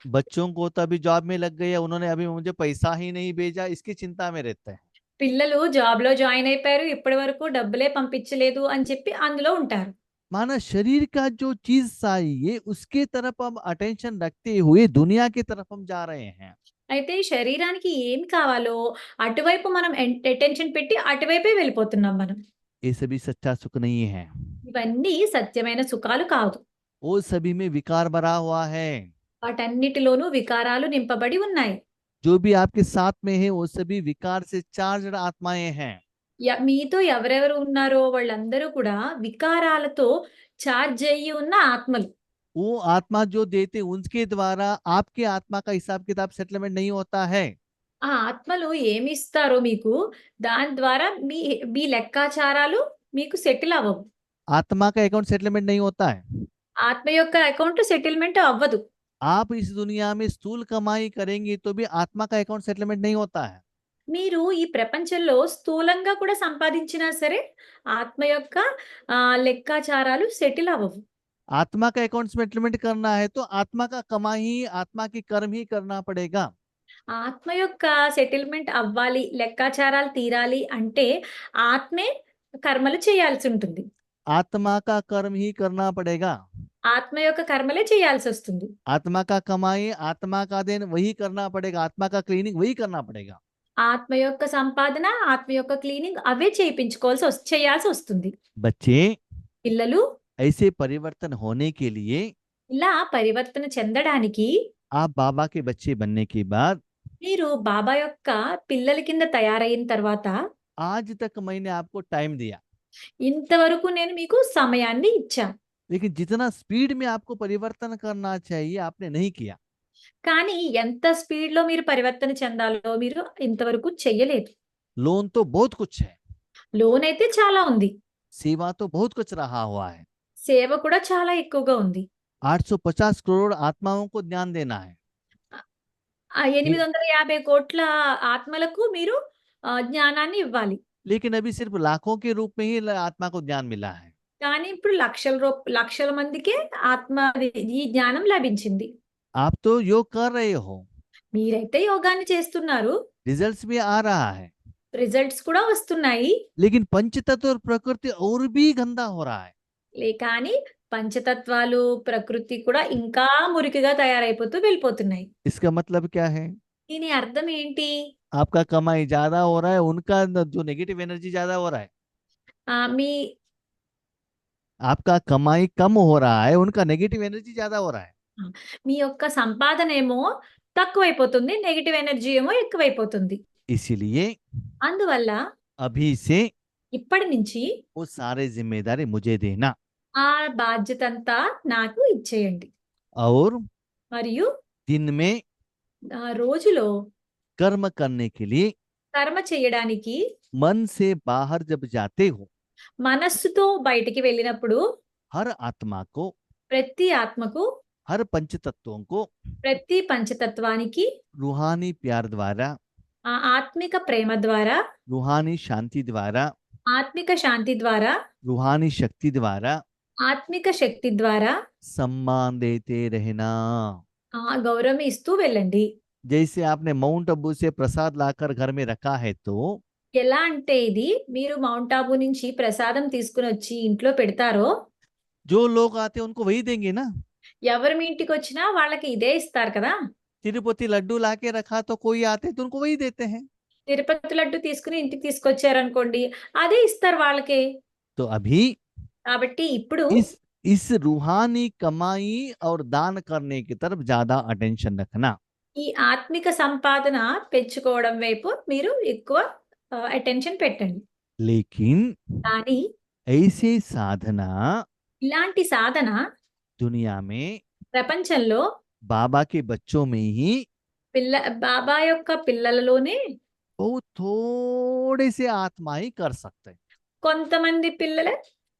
बच्चों को तो अभी जॉब में लग गए, उन्होंने अभी मुझे पैसा ही नहीं भेजा, इसकी चिंता में रहता है। పిల్లలు జాబ్‌లో జాయిన్ అయిపోయారు. ఇప్పటి వరకు డబ్బులే పంపించలేదు అని చెప్పి అందులో ఉంటారు. माना शरीर का जो चीज चाहिए उसके तरफ हम अटेंशन रखते हुए दुनिया की तरफ हम जा रहे हैं। అయితే శరీరానికి ఏం కావాలో అటువైపు మనం అటెన్షన్ పెట్టి అటువైపే వెళ్ళిపోతున్నాం మనం. ये सभी सच्चा सुख नहीं है, ఇవన్నీ సత్యమైన సుఖాలు కాదు. वो सभी में विकार भरा हुआ है। వాటన్నిటిలోనూ వికారాలు నింపబడి ఉన్నాయి. जो भी आपके साथ में है वो सभी विकार से चार्जड आत्माएं हैं। మీతో ఎవరెవరు ఉన్నారో వాళ్ళందరూ కూడా వికారాలతో చార్జ్ అయ్యి ఉన్న ఆత్మలు. वो आत्मा जो देते उनके द्वारा आपके आत्मा का हिसाब किताब सेटलमेंट नहीं होता है। ఆ ఆత్మలు ఏమిస్తారో మీకు దాని ద్వారా మీ మీ లెక్కాచారాలు మీకు సెటిల్ అవ్వవు. आत्मा का अकाउंट सेटलमेंट नहीं होता है। ఆత్మ యొక్క అకౌంట్ సెటిల్మెంట్ అవ్వదు. आप इस दुनिया में स्थूल कमाई करेंगे तो भी आत्मा का अकाउंट सेटलमेंट नहीं होता है। మీరు ఈ ప్రపంచంలో స్థూలంగా కూడా సంపాదించినా సరే ఆత్మ యొక్క లెక్కాచారాలు సెటిల్ అవ్వవు. आत्मा का अकाउंट सेटलमेंट करना है तो आत्मा का कमाई, आत्मा की कर्म ही करना पड़ेगा। ఆత్మ యొక్క సెటిల్మెంట్ అవ్వాలి, లెక్కాచారాలు తీరాలి అంటే ఆత్మే కర్మలు చేయాల్సి ఉంటుంది. आत्मा का कर्म ही करना पड़ेगा। ఆత్మ యొక్క కర్మలే చేయాల్సొస్తుంది. आत्मा का कमाई, आत्मा का देन वही करना पड़ेगा, आत्मा का क्लीनिंग वही करना पड़ेगा। ఆత్మ యొక్క సంపాదన, ఆత్మ యొక్క క్లీనింగ్ అవే చేయాల్సొస్తుంది. बच्चे, పిల్లలు ऐसे परिवर्तन होने के लिए ఇలా పరివర్తన చెందడానికి आप बाबा के बच्चे बनने के बाद, మీరు బాబా యొక్క పిల్లల కింద తయారయిన తర్వాత, आज तक मैंने आपको टाइम दिया, ఇంతవరకు నేను మీకు సమయాన్ని ఇచ్చాను. लेकिन जितना स्पीड में आपको परिवर्तन करना चाहिए आपने नहीं किया। కానీ ఎంత స్పీడ్‌లో మీరు పరివర్తన చెందాలో మీరు ఇంతవరకు చెయ్యలేదు. लोन तो बहुत कुछ है, లోన్ అయితే చాలా ఉంది. सेवा तो बहुत कुछ रहा हुआ है। సేవ కూడా చాలా ఎక్కువగా ఉంది. 850 करोड़ आत्माओं को ज्ञान देना है। 850 కోట్ల ఆత్మలకు మీరు జ్ఞానాన్ని ఇవ్వాలి. लेकिन अभी सिर्फ लाखों के रूप में ही आत्मा को ज्ञान मिला है। కానీ ఇప్పుడు లక్షల మందికే ఈ జ్ఞానం లభించింది. आप तो योग कर रहे हो, మీరైతే యోగాన్ని చేస్తున్నారు. रिजल्ट्स भी आ रहा है, రిజల్ట్స్ కూడా వస్తున్నాయి. लेकिन पंचतत्व और प्रकृति और भी गंदा हो रहा है। కానీ పంచతత్వాలు, ప్రకృతి కూడా ఇంకా మురికిగా తయారైపోతూ వెళ్ళిపోతున్నాయి. इसका मतलब क्या है? దీని అర్థం ఏంటి? आपका कमाई ज्यादा हो रहा है, उनका जो नेगेटिव एनर्जी ज्यादा हो रहा है। మీ आपका कमाई कम हो रहा है, उनका नेगेटिव एनर्जी ज्यादा हो रहा है। ఆ! మీ యొక్క సంపాదనేమో తక్కువైపోతుంది. నెగెటివ్ ఎనర్జీ ఏమో ఎక్కువైపోతుంది. इसीलिए అందువల్ల अभी से ఇప్పటి నుంచి वो सारे जिम्मेदारी मुझे देना, ఆ బాధ్యతంతా నాకు ఇచ్చేయండి. और మరియు दिन में రోజులో कर्म करने के लिए కర్మ చేయడానికి मन से बाहर जब जाते हो, మనస్సుతో బయటికి వెళ్ళినప్పుడు हर आत्मा को, ప్రతి ఆత్మకు, हर पंच तत्वों को ప్రతి పంచతత్వానికి रूहानी प्यार द्वारा, ఆ ఆత్మిక ప్రేమ ద్వారా, रूहानी शांति द्वारा, ఆత్మిక శాంతి ద్వారా, रूहानी शक्ति द्वारा ఆత్మిక శక్తి ద్వారా सम्मान देते रहना। గౌరవం ఇస్తూ వెళ్ళండి. जैसे आपने माउंट आबू से प्रसाद लाकर घर में रखा है, तो ఎలా అంటే ఇది మీరు మౌంట్ ఆబూ నుంచి ప్రసాదం తీసుకుని వచ్చి ఇంట్లో పెడతారో, जो लोग आते हैं उनको वही देंगे ना। ఎవరు మీ ఇంటికి వచ్చినా వాళ్ళకి ఇదే ఇస్తారు కదా. तिरुपति लड्डू लाके रखा तो कोई आते तो उनको वही देते हैं। తిరుపతి లడ్డు తీసుకుని ఇంటికి తీసుకొచ్చారనుకోండి, అదే ఇస్తారు వాళ్ళకి. तो अभी కాబట్టి ఇప్పుడు इस रूहानी कमाई और दान करने की तरफ ज्यादा अटेंशन रखना। ఈ ఆత్మిక సంపాదన పెంచుకోవడం వైపు మీరు ఎక్కువ అటెన్షన్ పెట్టండి. लेकिन కానీ ऐसी साधना ఇలాంటి సాధన दुनिया में ప్రపంచంలో बाबा के बच्चों में ही బాబా యొక్క పిల్లలలోనే बहुत थोड़े से आत्मा ही कर सकते हैं। కొంతమంది పిల్లలే,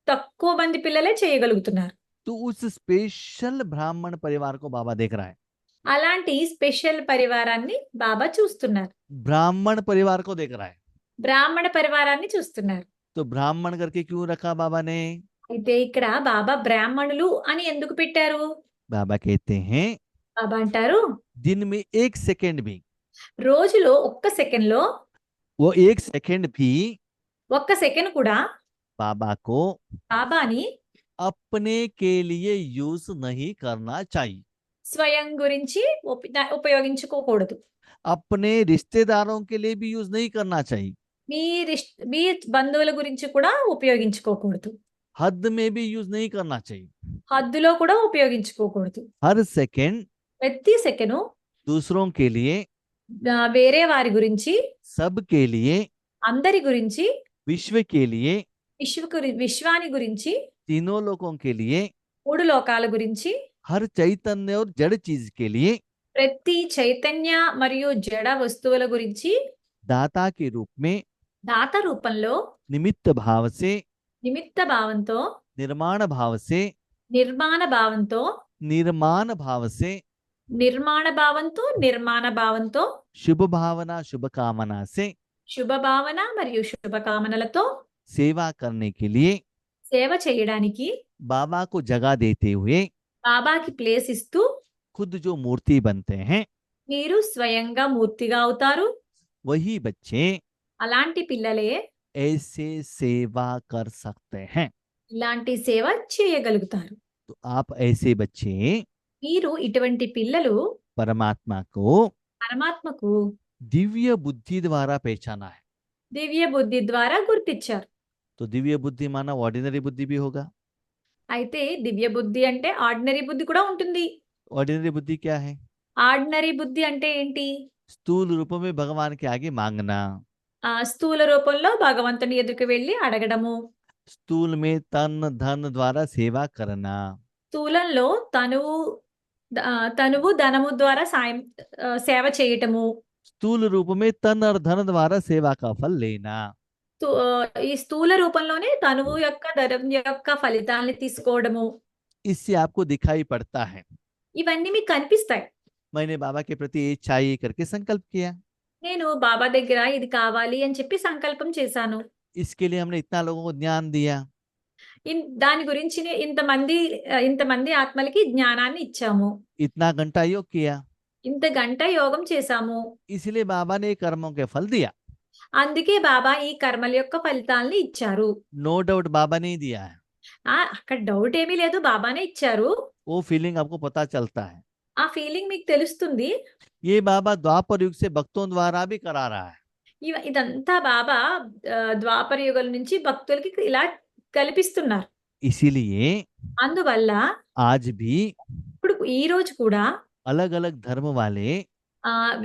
తక్కువ మంది పిల్లలే చేయగలుగుతున్నారు. तो उस स्पेशल ब्राह्मण परिवार को बाबा देख रहा है। అలాంటి స్పెషల్ పరివారాన్ని బాబా చూస్తున్నారు. ब्राह्मण परिवार को देख रहा है। బ్రాహ్మణ పరివారాన్ని చూస్తున్నారు. तो ब्राह्मण करके क्यों रखा बाबा ने? అయితే ఇక్కడ బాబా బ్రాహ్మణులు అని ఎందుకు పెట్టారు? बाबा कहते हैं బాబా అంటారు, दिन में 1 सेकेंड भी, రోజులో ఒక్క సెకండ్ లో, वो 1 सेकेंड भी ఒక్క సెకండ్ కూడా बाबा को బాబాని अपने के लिए यूज नहीं करना चाहिए। స్వయం గురించి ఉపయోగించుకోకూడదు. अपने रिश्तेदारों के लिए भी यूज नहीं करना चाहिए। మీ బంధువుల గురించి కూడా ఉపయోగించుకోకూడదు. हद में भी यूज नहीं करना चाहिए। హద్దులో కూడా ఉపయోగించుకోకూడదు. हर सेकेंड ప్రతి సెకను दूसरों के लिए, వేరే వారి గురించి, सब के लिए, అందరి గురించి, विश्व के लिए, విశ్వాని గురించి, तीनों लोगों के लिए, 3 లోకాల గురించి, हर चैतन्य और जड़ चीज के लिए ప్రతి చైతన్య మరియు జడ వస్తువుల గురించి दाता के रूप में దాత రూపంలో निमित्त भाव से, నిమిత్త భావంతో, निर्माण भाव से, నిర్మాణ భావంతో, निर्माण भाव से, నిర్మాణ భావంతో, నిర్మాణ భావంతో, शुभ भावना शुभ कामना से శుభ భావన మరియు శుభకామనలతో सेवा करने के लिए సేవ చేయడానికి बाबा को जगह देते हुए బాబాకి ప్లేస్ ఇస్తూ खुद जो मूर्ति बनते हैं, మీరు స్వయంగా మూర్తిగా అవుతారు. वही बच्चे అలాంటి పిల్లలే ऐसे सेवा कर सकते हैं। ఇలాంటి సేవ చేయగలుగుతారు. तो आप ऐसे बच्चे మీరు ఇటువంటి పిల్లలు परमात्मा को పరమాత్మకు दिव्य बुद्धि द्वारा पहचाना है। దివ్య బుద్ధి ద్వారా గుర్తించారు. तो दिव्य बुद्धि माना ऑर्डिनरी बुद्धि भी होगा। అయితే దివ్య బుద్ధి అంటే ఆర్డినరీ బుద్ధి కూడా ఉంటుంది. ऑर्डिनरी बुद्धि क्या है? ఆర్డినరీ బుద్ధి అంటే ఏంటి? स्थूल रूप में भगवान के आगे मांगना, స్థూల రూపంలో భగవంతుని ఎదురుకు వెళ్ళి అడగడము, स्थूल में तन धन द्वारा सेवा करना, స్థూలంలో తనువు ధనము ద్వారా సేవ చేయటము, स्थूल रूप में तन और धन द्वारा सेवा का फल लेना। ఈ స్థూల రూపంలోనే తనువు యొక్క ధనం యొక్క ఫలితాన్ని తీసుకోవడము, इससे आपको दिखाई पड़ता है। ఇవన్నీ మీకు కనిపిస్తాయి. मैंने बाबा के प्रति ये चाहिए करके संकल्प किया, నేను బాబా దగ్గర ఇది కావాలి అని చెప్పి సంకల్పం చేశాను. इसके लिए हमने इतना लोगों को ज्ञान दिया, దాని గురించి ఇంతమంది ఆత్మలకి జ్ఞానాన్ని ఇచ్చాము, इतना घंटा योग किया, ఇంత గంట యోగం చేశాము. इसलिए बाबा ने कर्मों के फल दिया। అందుకే బాబా ఈ కర్మల యొక్క ఫలితాల్ని ఇచ్చారు. नो डाउट बाबा ने दिया है। అక్కడ డౌట్ ఏమీ లేదు. బాబానే ఇచ్చారు. वो फीलिंग आपको पता चलता है। ఆ ఫీలింగ్ మీకు తెలుస్తుంది. ये बाबा द्वापर युग से भक्तों द्वारा भी करा रहा है। ఇదంతా బాబా ద్వాపర యుగం నుంచి భక్తులకి ఇలా కల్పిస్తున్నారు. इसीलिए అందువల్ల आज भी ఇప్పుడు ఈ రోజు కూడా अलग अलग धर्म वाले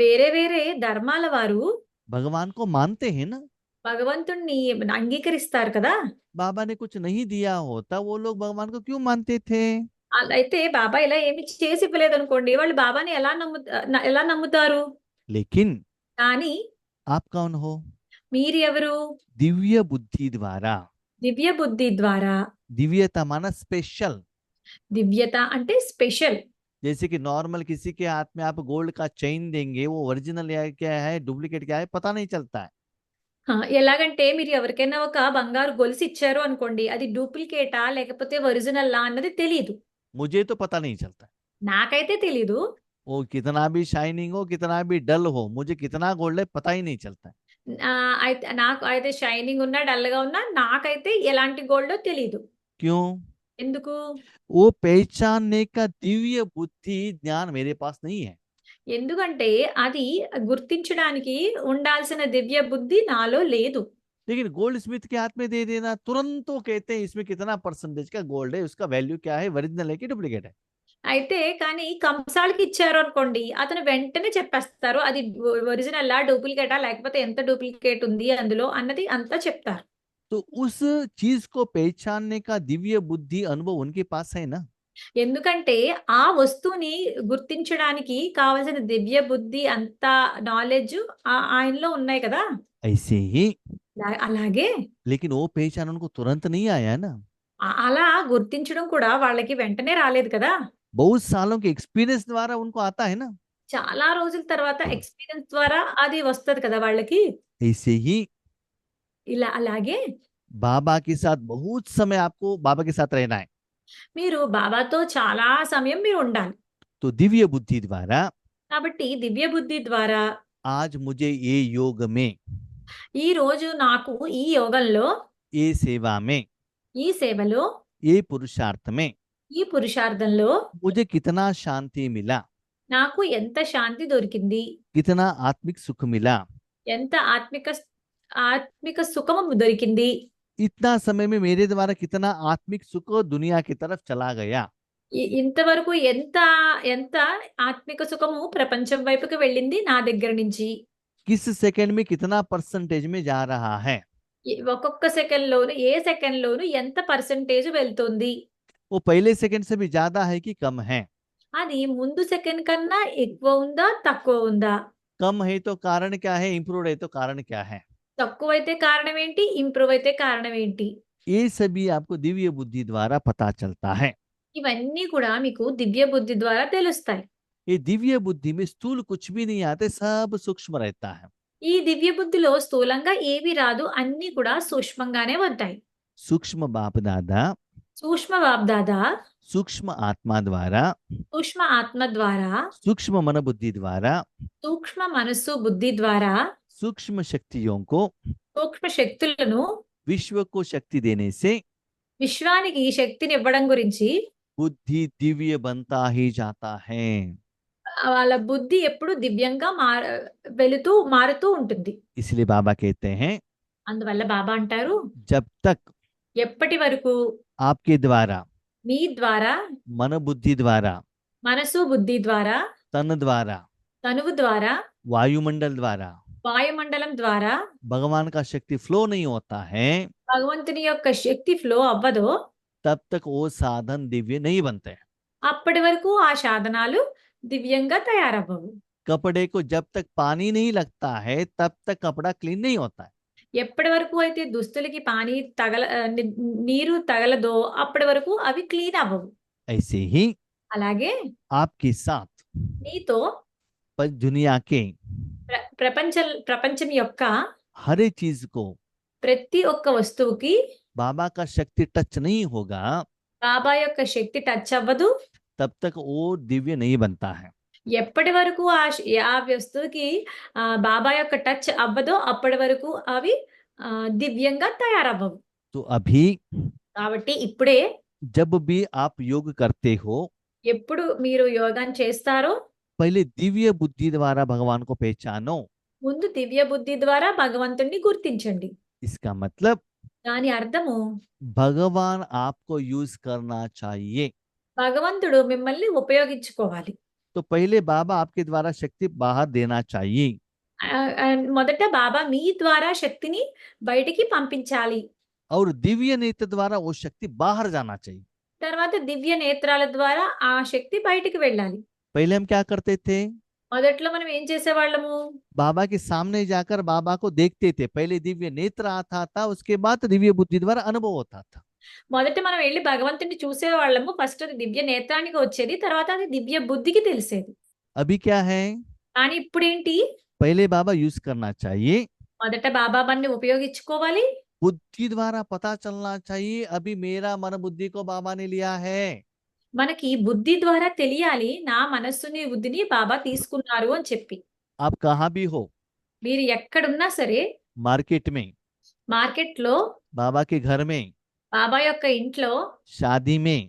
వేరే వేరే ధర్మాల వారు भगवान को मानते हैं ना। భగవంతుణ్ణి అంగీకరిస్తారు కదా! बाबा ने कुछ नहीं दिया होता, वो लोग भगवान को क्यों मानते थे? అలా అయితే బాబా ఇలా ఏమి చేసి ఇవ్వలేదనుకోండి, వాళ్ళు బాబాని ఎలా నమ్ముతారు? लेकिन కానీ आप कौन हो? మీరు ఎవరు? दिव्य बुद्धि द्वारा। దివ్య బుద్ధి ద్వారా. दिव्यता माना स्पेशल। దివ్యత అంటే స్పెషల్. जैसे कि नॉर्मल किसी के हाथ में आप गोल्ड का चेन देंगे, वो ओरिजिनल क्या है डुप्लीकेट क्या है पता नहीं चलता है। ఎలాగంటే మీరు ఎవరికైనా ఒక బంగారు గొలుసు ఇచ్చారు అనుకోండి, అది డూప్లికేటా లేకపోతే ఒరిజినలా అన్నది తెలీదు. मुझे तो पता नहीं चलता। నాకైతే తెలీదు. वो कितना भी शाइनिंग हो, कितना भी डल हो, मुझे कितना गोल्ड है पता ही नहीं चलता है। అయితే నాకు అయితే షైనింగ్ ఉన్నా, డల్‌గా ఉన్నా నాకైతే ఎలాంటి గోల్డో తెలీదు. क्यों? ఎందుకు? वो पहचानने का दिव्य बुद्धि ज्ञान मेरे पास नहीं है। ఎందుకంటే అది గుర్తించడానికి ఉండాల్సిన దివ్య బుద్ధి నాలో లేదు. लेकिन गोल्ड स्मिथ के हाथ में दे देना, तुरंत वो कहते हैं इसमें कितना परसेंटेज का गोल्ड है, उसका वैल्यू क्या है, ओरिजिनल है कि डुप्लीकेट है। అయితే కానీ కంసాలికి ఇచ్చారు అనుకోండి, అతను వెంటనే చెప్పేస్తారు. అది ఒరిజినలా, డూప్లికేటా లేకపోతే ఎంత డూప్లికేట్ ఉంది అందులో అన్నది అంతా చెప్తారు. तो उस चीज को पहचानने का दिव्य बुद्धि अनुभव उनके पास है ना। ఎందుకంటే ఆ వస్తువుని గుర్తించడానికి కావాల్సిన దివ్య బుద్ధి అంతా నాలెడ్జ్ ఆయనలో ఉన్నాయి కదా! ऐसे ही అలాగే लेकिन वो पहचान उनको तुरंत नहीं आया ना। అలా గుర్తించడం కూడా వాళ్ళకి వెంటనే రాలేదు కదా! बहुत सालों के एक्सपीरियंस द्वारा उनको आता है ना। చాలా రోజుల తర్వాత ఎక్స్‌పీరియన్స్ ద్వారా అది వస్తది కదా వాళ్ళకి. ऐसे ही అలాగే बाबा के साथ बहुत समय आपको बाबा के साथ रहना है। మీరు బాబాతో చాలా సమయం మీరు ఉండాలి. तो दिव्य बुद्धि द्वारा కాబట్టి దివ్య బుద్ధి ద్వారా आज मुझे ये योग में, ఈ రోజు నాకు ఈ యోగంలో, ये सेवा में, ఈ సేవలో, ये पुरुषार्थ में ఈ పురుషార్థంలో मुझे कितना शांति मिला, నాకు ఎంత శాంతి దొరికింది, कितना आत्मिक सुख मिला। ఎంత ఆత్మిక సుఖము దొరికింది. इतना समय में मेरे द्वारा कितना आत्मिक सुख दुनिया की तरफ चला गया। ఇంతవరకు ఎంత ఎంత ఆత్మిక సుఖము ప్రపంచం వైపుకి వెళ్ళింది నా దగ్గర నుంచి. किस सेकंड में कितना परसेंटेज में जा रहा है। ఒక్కొక్క సెకండ్‌లోను ఏ సెకండ్‌లోను ఎంత పర్సెంటేజ్ వెళ్తుంది. वो पहले सेकंड से भी ज्यादा है कि कम है। అది ముందు సెకండ్ కన్నా ఎక్కువ ఉందా? తక్కువ ఉందా? कम है तो कारण क्या है, इम्प्रूव है तो कारण क्या है। తక్కువైతే కారణం ఏంటి? ఇంప్రూవ్ అయితే కారణం ఏంటి? ये सभी आपको दिव्य बुद्धि द्वारा पता चलता है। ఇవన్నీ కూడా మీకు దివ్య బుద్ధి ద్వారా తెలుస్తాయి. ये दिव्य बुद्धि में स्थूल कुछ भी नहीं आते, सब सूक्ष्म रहता है। ఈ దివ్య బుద్ధిలో స్థూలంగా ఏవి రాదు, అన్నీ కూడా సూక్ష్మంగానే ఉంటాయి. सूक्ष्म बाप दादा సూక్ష్మ బాప్దాదా सूक्ष्म आत्मा द्वारा, సూక్ష్మ ఆత్మ ద్వారా, सूक्ष्म मन बुद्धि द्वारा, సూక్ష్మ మనస్సు బుద్ధి ద్వారా सूक्ष्म शक्तियों को సూక్ష్మ శక్తులను विश्व को शक्ति देने से విశ్వానికి శక్తిని ఇవ్వడం గురించి बुद्धि दिव्य बनता ही जाता है। వాళ్ళ బుద్ధి ఎప్పుడు దివ్యంగా మారుతూ ఉంటుంది. इसलिए बाबा कहते हैं అందువల్ల బాబా అంటారు, जब तक ఎప్పటి వరకు आपके द्वारा, మీ ద్వారా, मन बुद्धि द्वारा, మనసు బుద్ధి ద్వారా, तन द्वारा, తనువు ద్వారా, वायुमंडल द्वारा వాయుమండలం ద్వారా भगवान का शक्ति फ्लो नहीं होता है, భగవంతుని యొక్క శక్తి ఫ్లో అవ్వదో तब तक वो साधन दिव्य नहीं बनते हैं। అప్పటి వరకు ఆ సాధనాలు దివ్యంగా తయారవ్వవు. कपड़े को जब तक पानी नहीं लगता है तब तक कपड़ा क्लीन नहीं होता है। ఎప్పటి వరకు అయితే దుస్తులకి నీరు తగలదో అప్పటి వరకు అవి క్లీన్ అవ్వవు. ऐसे ही అలాగే आपके साथ నీతో दुनिया के ప్రపంచం యొక్క हर एक चीज को ప్రతి ఒక్క వస్తువుకి बाबा का शक्ति टच नहीं होगा, బాబా యొక్క శక్తి టచ్ అవ్వదు. तब तक वो दिव्य नहीं बनता है। ఎప్పటి వరకు ఆ వస్తువుకి బాబా యొక్క టచ్ అవ్వదో అప్పటి వరకు అవి దివ్యంగా తయారవ్వవు. तो अभी కాబట్టి ఇప్పుడే जब भी आप योग करते हो, ఎప్పుడు మీరు యోగాన్ని చేస్తారో पहले दिव्य बुद्धि द्वारा भगवान को पहचानो। ముందు దివ్య బుద్ధి ద్వారా భగవంతుణ్ణి గుర్తించండి. इसका मतलब దాని అర్థము भगवान आपको यूज करना चाहिए। భగవంతుడు మిమ్మల్ని ఉపయోగించుకోవాలి. तो पहले बाबा आपके द्वारा शक्ति बाहर देना चाहिए। మొదట బాబా మీ ద్వారా శక్తిని బయటికి పంపించాలి. और दिव्य नेत्र द्वारा वो शक्ति बाहर जाना चाहिए। తర్వాత దివ్య నేత్రాల ద్వారా ఆ శక్తి బయటికి వెళ్ళాలి. पहले हम क्या करते थे? మొదట్లో మనం ఏం చేసేవాళ్ళము? बाबा के सामने जाकर बाबा को देखते थे। पहले दिव्य नेत्र आता था, उसके बाद दिव्य बुद्धि द्वारा अनुभव होता था। మొదట మనం వెళ్లి భగవంతుడిని చూసేవాళ్ళము. ఫస్ట్ అది దివ్య నేత్రానికి వచ్చేది. తర్వాత అది దివ్య బుద్ధికి తెలిసేది. अभी क्या है? కానీ ఇప్పుడేంటి? पहले बाबा यूज करना चाहिए, మొదట బాబాని ఉపయోగించుకోవాలి. बुद्धि द्वारा पता चलना चाहिए अभी मेरा मन बुद्धि को बाबा ने लिया है। మనకి బుద్ధి ద్వారా తెలియాలి నా మనస్సుని బుద్ధిని బాబా తీసుకున్నారు అని చెప్పి. आप कहाँ भी हो, మీరు ఎక్కడున్నా సరే मार्केट में, మార్కెట్‌లో, बाबा के घर में, బాబా యొక్క ఇంట్లో, शादी में,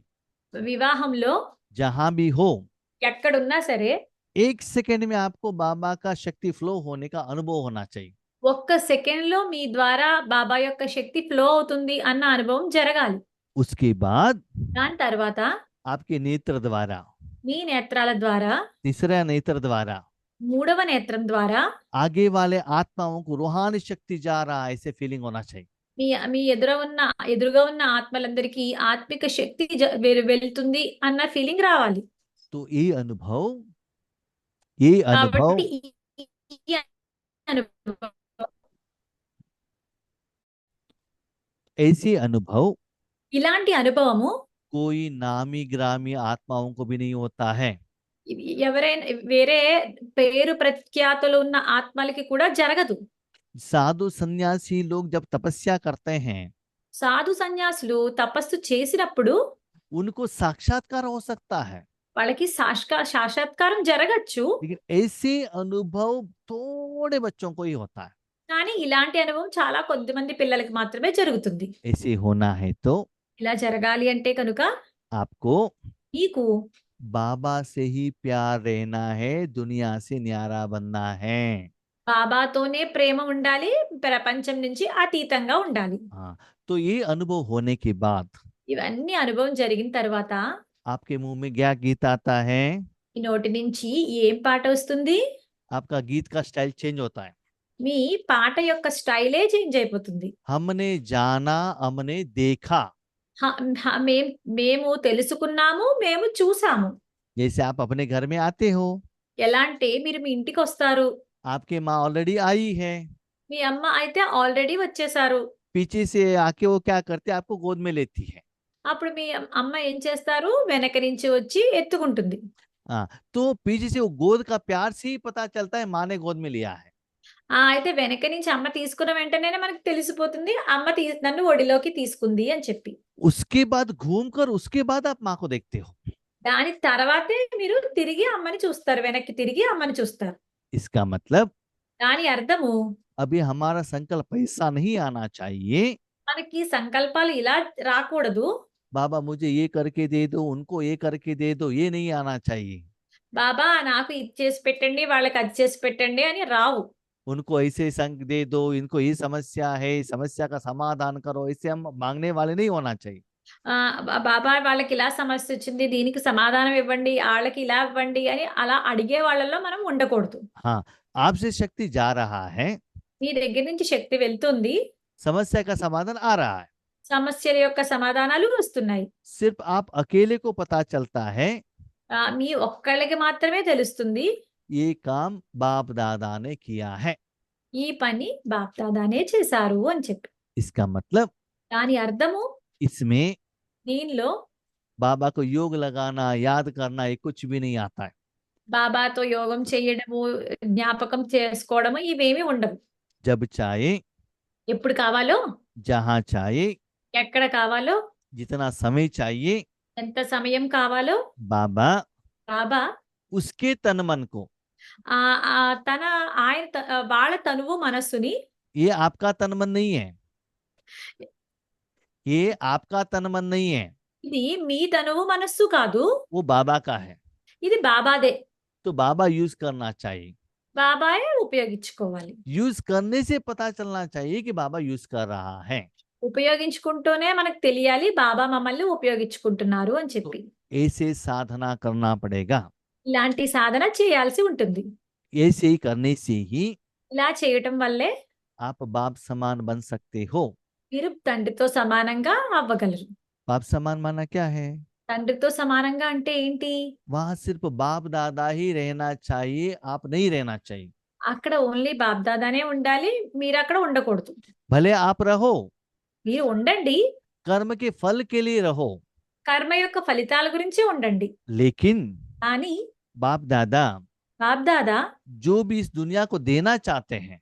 వివాహంలో जहां भी हो, ఎక్కడున్నా సరే 1 सेकंड में आपको बाबा का शक्ति फ्लो होने का अनुभव होना चाहिए। ఒక్క సెకండ్‌లో మీ ద్వారా బాబా యొక్క శక్తి ఫ్లో అవుతుంది అన్న అనుభవం జరగాలి. उसके बाद దాని తర్వాత आपके नेत्र द्वारा, మీ నేత్రాల ద్వారా, तीसरा नेत्र द्वारा మూడవ నేత్రం ద్వారా आगे वाले आत्माओं को रूहानी शक्ति जा रहा है, ऐसे फीलिंग होना चाहिए। మీ మీ ఎదురుగా ఉన్న ఆత్మలందరికీ ఆత్మిక శక్తి వెళ్తుంది అన్న ఫీలింగ్ రావాలి. तो ये अनुभव కాబట్టి ఈ అనుభవం ऐसे अनुभव ఇలాంటి అనుభవము कोई नामी ग्रामी आत्माओं को भी नहीं होता है। ఎవరైనా వేరే పేరు ప్రఖ్యాతులు ఉన్న ఆత్మలకి కూడా జరగదు. साधु सन्यासी लोग जब तपस्या करते हैं, సాధు సన్యాసులు తపస్సు చేసినప్పుడు उनको साक्षात्कार हो सकता है, వాళ్ళకి సాక్షాత్కారం జరగచ్చు. लेकिन ऐसे अनुभव थोड़े बच्चों को ही होता है। కానీ ఇలాంటి అనుభవం చాలా కొద్దిమంది పిల్లలకి మాత్రమే జరుగుతుంది. ऐसे होना है तो ఇలా జరగాలి అంటే కనుక आपको మీకు बाबा से ही प्यार रहना है, दुनिया से न्यारा बनना है। బాబాతోనే ప్రేమ ఉండాలి, ప్రపంచం నుంచి అతీతంగా ఉండాలి. हाँ, तो ये अनुभव होने के बाद ఇవన్నీ అనుభవం జరిగిన తర్వాత आपके मुंह में क्या गीत आता है? ఈ నోటి నుంచి ఏం పాట వస్తుంది? आपका गीत का स्टाइल चेंज होता है। మీ పాట యొక్క స్టైలే చేంజ్ అయిపోతుంది. हमने जाना, हमने देखा। మేము తెలుసుకున్నాము, మేము చూసాము. जैसे आप अपने घर में आते हो, ఎలా అంటే మీరు మీ ఇంటికి వస్తారు, आपकी माँ ऑलरेडी आई है, మీ అమ్మ అయితే ఆల్రెడీ వచ్చేసారు. पीछे से आके वो क्या करते हैं, आपको गोद में लेती है। అప్పుడు మీ అమ్మ ఏం చేస్తారు, వెనక నుంచి వచ్చి ఎత్తుకుంటుంది. हाँ, तो पीछे से वो गोद का प्यार से ही पता चलता है माँ ने गोद में लिया है। అయితే వెనక నుంచి అమ్మ తీసుకున్న వెంటనే మనకు తెలిసిపోతుంది అమ్మ నన్ను ఒడిలోకి తీసుకుంది అని చెప్పి. उसके बाद घूमकर उसके बाद आप माँ को देखते हो। దాని తర్వాతే మీరు తిరిగి అమ్మని చూస్తారు, వెనక్కి తిరిగి అమ్మని చూస్తారు. इसका मतलब దాని అర్థము अभी हमारा संकल्प ऐसा नहीं आना चाहिए, మనకి సంకల్పాలు ఇలా రాకూడదు. बाबा मुझे ये करके दे दो, उनको ये करके दे दो, ये नहीं आना चाहिए। బాబా నాకు ఇది చేసి పెట్టండి, వాళ్ళకి అది చేసి పెట్టండి అని రావు. उनको ऐसे संग दे दो, इनको ये समस्या है, समस्या का समाधान करो, ऐसे हम मांगने वाले नहीं होना चाहिए। బాబా వాళ్ళకి ఇలా సమస్య వచ్చింది, దీనికి సమాధానం ఇవ్వండి, వాళ్ళకి ఇలా ఇవ్వండి అని అలా అడిగే వాళ్ళలో మనం ఉండకూడదు. हाँ, आपसे शक्ति जा रहा है, మీ దగ్గర నుంచి శక్తి వెళ్తుంది, समस्या का समाधान आ रहा है, సమస్యల యొక్క సమాధానాలు వస్తున్నాయి. सिर्फ आप अकेले को पता चलता है మీ ఒక్కళ్ళకి మాత్రమే తెలుస్తుంది ये काम बाप दादा ने किया है। ఈ పని బాప్దాదానే చేశారు అని చెప్పి. इसका मतलब దాని అర్థము इसमें దీనిలో बाबा को योग लगाना, याद करना, ये कुछ भी नहीं आता है। బాబాతో యోగం చేయడము, జ్ఞాపకం చేసుకోవడము ఇవేమీ ఉండవు. जब चाहे, ఎప్పుడు కావాలో, जहां चाहे, ఎక్కడ కావాలో, जितना समय चाहिए, ఎంత సమయం కావాలో बाबा బాబా उसके तन मन को, వాళ్ళ తనువు మనస్సుని, ये आपका तन मन नहीं है, ये आपका तन मन नहीं है, ఇది మీ తనువు మనస్సు కాదు, वो बाबा का है। ఇది బాబాదే. तो बाबा यूज करना चाहिए। బాబాయే ఉపయోగించుకోవాలి. यूज करने से पता चलना चाहिए कि बाबा यूज कर रहा है। ఉపయోగించుకుంటూనే మనకు తెలియాలి బాబా మమ్మల్ని ఉపయోగించుకుంటున్నారు అని तो చెప్పి. ऐसे साधना करना पड़ेगा। ఇలాంటి సాధన చేయాల్సి ఉంటుంది. ऐसे ही करने से ही ఇలా చేయటం వల్లే आप बाप समान बन सकते हो। మీరు తండ్రితో సమానంగా అవ్వగలరు. बाप समान माना क्या है? తండ్రితో సమానంగా అంటే ఏంటి? वहां सिर्फ बाप दादा ही रहना चाहिए, आप नहीं रहना चाहिए। అక్కడ ఓన్లీ బాప్దాదానే ఉండాలి. మీరక్కడ ఉండకూడదు. भले आप रहो, మీరు ఉండండి. कर्म के फल के लिए रहो, కర్మ యొక్క ఫలితాల గురించే ఉండండి. लेकिन కానీ बाप दादा బాప్దాదా जो भी इस दुनिया को देना चाहते हैं,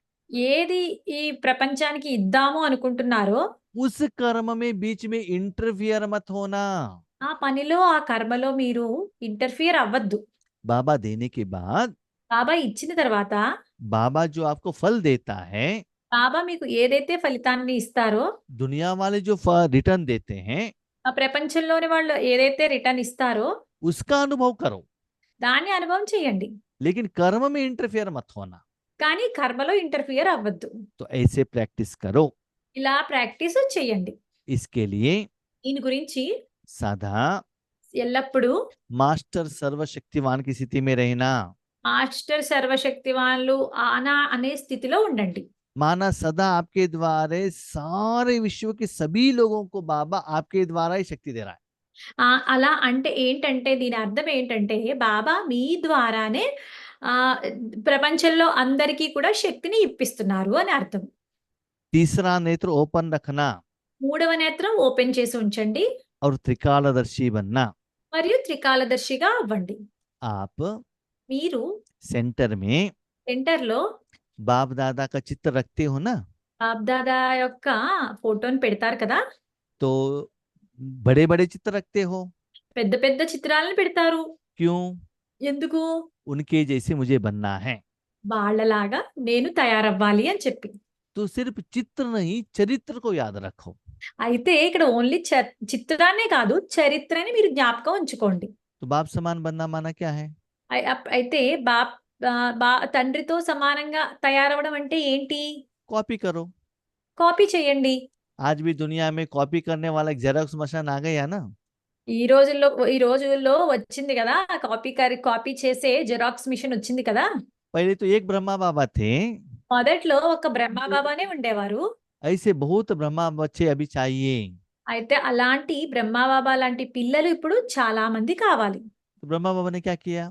ఏది ఈ ప్రపంచానికి ఇద్దాము అనుకుంటున్నారో उस कर्म में बीच में इंटरफियर मत होना। ఆ పనిలో, ఆ కర్మలో మీరు ఇంటర్ఫియర్ అవ్వద్దు. बाबा देने के बाद బాబా ఇచ్చిన తర్వాత बाबा जो आपको फल देता है, బాబా మీకు ఏదైతే ఫలితాన్ని ఇస్తారో, दुनिया वाले जो रिटर्न देते हैं, ఆ ప్రపంచంలోని వాళ్ళు ఏదైతే రిటర్న్ ఇస్తారో उसका अनुभव करो, దాన్ని అనుభవం చేయండి. लेकिन कर्म में इंटरफियर मत होना। కానీ కర్మలో ఇంటర్ఫియర్ అవ్వద్దు. तो ऐसे प्रैक्टिस करो। ఇలా ప్రాక్టీస్ చేయండి. इसके लिए దీని గురించి सदा ఎల్లప్పుడూ मास्टर सर्वशक्तिवान की स्थिति में रहना। మాస్టర్ సర్వశక్తివాన్లు ఆనా అనే స్థితిలో ఉండండి. माना सदा आपके द्वारा सारे विश्व के सभी लोगों को बाबा आपके द्वारा ही शक्ति दे रहा है। అలా అంటే ఏంటంటే దీని అర్థం ఏంటంటే బాబా మీ ద్వారానే ప్రపంచంలో అందరికీ కూడా శక్తిని ఇప్పిస్తున్నారు అని అర్థం. तीसरा नेत्र ओपन रखना మూడవ నేత్రం ఓపెన్ చేసి ఉంచండి और त्रिकालदर्शी बनना। మరియు త్రికాలదర్శిగా అవ్వండి. आप మీరు सेंटर में సెంటర్‌లో बाप दादा का चित्र रखते हो ना, బాప్దాదా యొక్క ఫోటోని పెడతారు కదా! तो बड़े बड़े चित्र रखते हो, పెద్ద పెద్ద చిత్రాలను పెడతారు. क्यों? ఎందుకు? उनके जैसे मुझे बनना है। వాళ్ళలాగా నేను తయారవ్వాలి అని చెప్పి. तो सिर्फ चित्र नहीं, चरित्र को याद रखो। అయితే ఇక్కడ ఓన్లీ చిత్రాన్నే కాదు, చరిత్రని మీరు జ్ఞాపకం ఉంచుకోండి. तो बाप समान बनना माना क्या है? అయితే తండ్రితో సమానంగా తయారవ్వడం అంటే ఏంటి? कॉपी करो। కాపీ చేయండి. आज भी दुनिया में कॉपी करने वाला एक जेरॉक्स मशीन आ गया ना। ఈ రోజుల్లో వచ్చింది కదా! కాపీ చేసే జిరాక్స్ మిషన్ వచ్చింది కదా! पहले तो एक ब्रह्मा बाबा थे, మొదట్లో ఒక బ్రహ్మ బాబానే ఉండేవారు. ऐसे बहुत ब्रह्मा बच्चे अभी चाहिए। అయితే అలాంటి బ్రహ్మ బాబా లాంటి పిల్లలు ఇప్పుడు చాలా మంది కావాలి. तो ब्रह्मा बाबा ने क्या किया?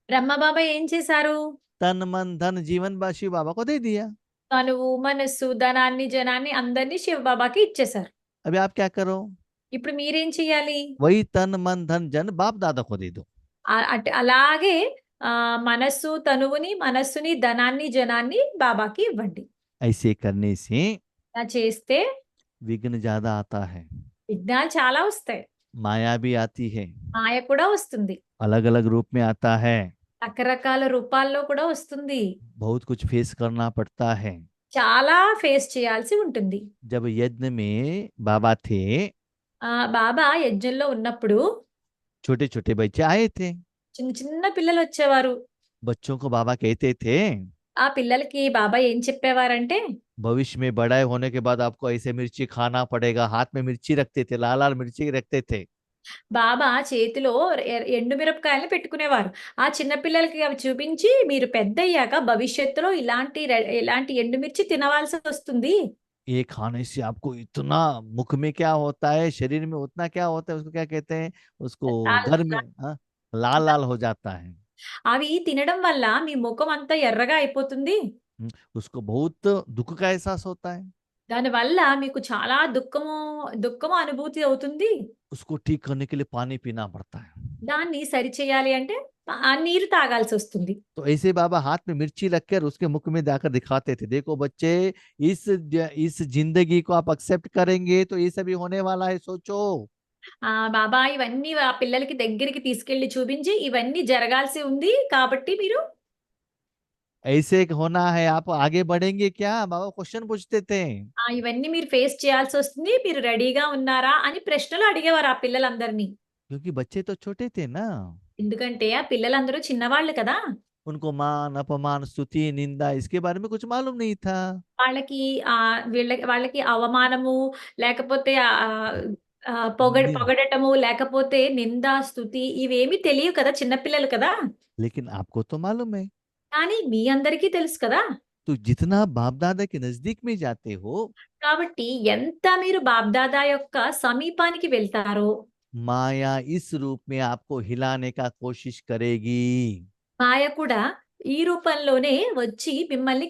బ్రహ్మ బాబా ఏం చేశారు? तन मन धन जीवन शिव बाबा को दे दिया। తనువు, మనస్సు, ధనాన్ని, జనాన్ని అందరినీ శివబాబాకి ఇచ్చేశారు. अभी आप क्या करो? ఇప్పుడు మీరేం చేయాలి? वही तन मन धन जन बाप दादा को दे दो। అలాగే మనస్సుని, ధనాన్ని, జనాన్ని బాబాకి ఇవ్వండి. ऐसे करने से ఇలా చేస్తే विघ्न ज्यादा आता है, విఘ్నాలు చాలా వస్తాయి. माया भी आती है, మాయ కూడా వస్తుంది. अलग अलग रूप में आता है, రకరకాల రూపాల్లో కూడా వస్తుంది. बहुत कुछ फेस करना पड़ता है। చాలా ఫేస్ చేయాల్సి ఉంటుంది. जब यज्ञ में बाबा थे, బాబా యజ్ఞంలో ఉన్నప్పుడు छोटे छोटे बच्चे आए थे, చిన్న చిన్న పిల్లలు వచ్చేవారు. बच्चों को बाबा कहते थे, ఆ పిల్లలకి బాబా ఏం చెప్పేవారంటే, भविष्य में बड़ा होने के बाद आपको ऐसे मिर्ची खाना पड़ेगा। हाथ में मिर्ची रखते थे, लाल लाल मिर्ची रखते थे। బాబా చేతిలో ఎండు మిరపకాయలు పెట్టుకునేవారు. ఆ చిన్న పిల్లలకి అవి చూపించి, మీరు పెద్దయ్యాక భవిష్యత్తులో ఇలాంటి ఎండుమిర్చి తినవలసి వస్తుంది. ये खाने से आपको इतना मुख में क्या होता है, शरीर में उतना क्या होता है, उसको क्या कहते हैं, उसको లాల్ घर में लाल लाल हो जाता है। అవి తినడం వల్ల మీ ముఖం అంతా ఎర్రగా అయిపోతుంది. उसको बहुत दुख का एहसास होता है। దానివల్ల మీకు చాలా దుఃఖము అనుభూతి అవుతుంది. उसको ठीक करने के लिए पानी पीना पड़ता है। దాన్ని సరిచేయాలి అంటే ఆ నీరు తాగాల్సి వస్తుంది. तो ऐसे बाबा हाथ में मिर्ची रखकर उसके मुख में जाकर दिखाते थे, देखो बच्चे, इस जिंदगी को आप एक्सेप्ट करेंगे तो ये सभी होने वाला है, सोचो। బాబా ఇవన్నీ ఆ పిల్లలకి దగ్గరికి తీసుకెళ్లి చూపించి, ఇవన్నీ జరగాల్సి ఉంది కాబట్టి మీరు ऐसे होना है, आप आगे बढ़ेंगे क्या? बाबा क्वेश्चन पूछते थे। ఇవన్నీ మీరు ఫేస్ చేయాల్సొస్తుంది. మీరు రెడీగా ఉన్నారా? అని ప్రశ్నలు అడిగేవారు ఆ పిల్లలందరిని. क्योंकि बच्चे तो छोटे थे ना, ఎందుకంటే ఆ పిల్లలందరూ చిన్నవాళ్ళు కదా! उनको मान अपमान स्तुति निंदा इसके बारे में कुछ मालूम नहीं था। వాళ్ళకి వాళ్ళకి అవమానము లేకపోతే नि- పొగడటము లేకపోతే నింద, స్తుతి ఇవేమి తెలియవు కదా! చిన్న పిల్లలు కదా! लेकिन आपको तो मालूम है, కానీ మీ అందరికీ తెలుసు కదా! तो जितना बाप दादा के नजदीक में जाते हो, కాబట్టి ఎంత మీరు బాప్దాదా యొక్క సమీపానికి వెళ్తారో, माया इस रूप में आपको हिलाने का कोशिश करेगी। మాయ కూడా ఈ రూపంలోనే వచ్చి మిమ్మల్ని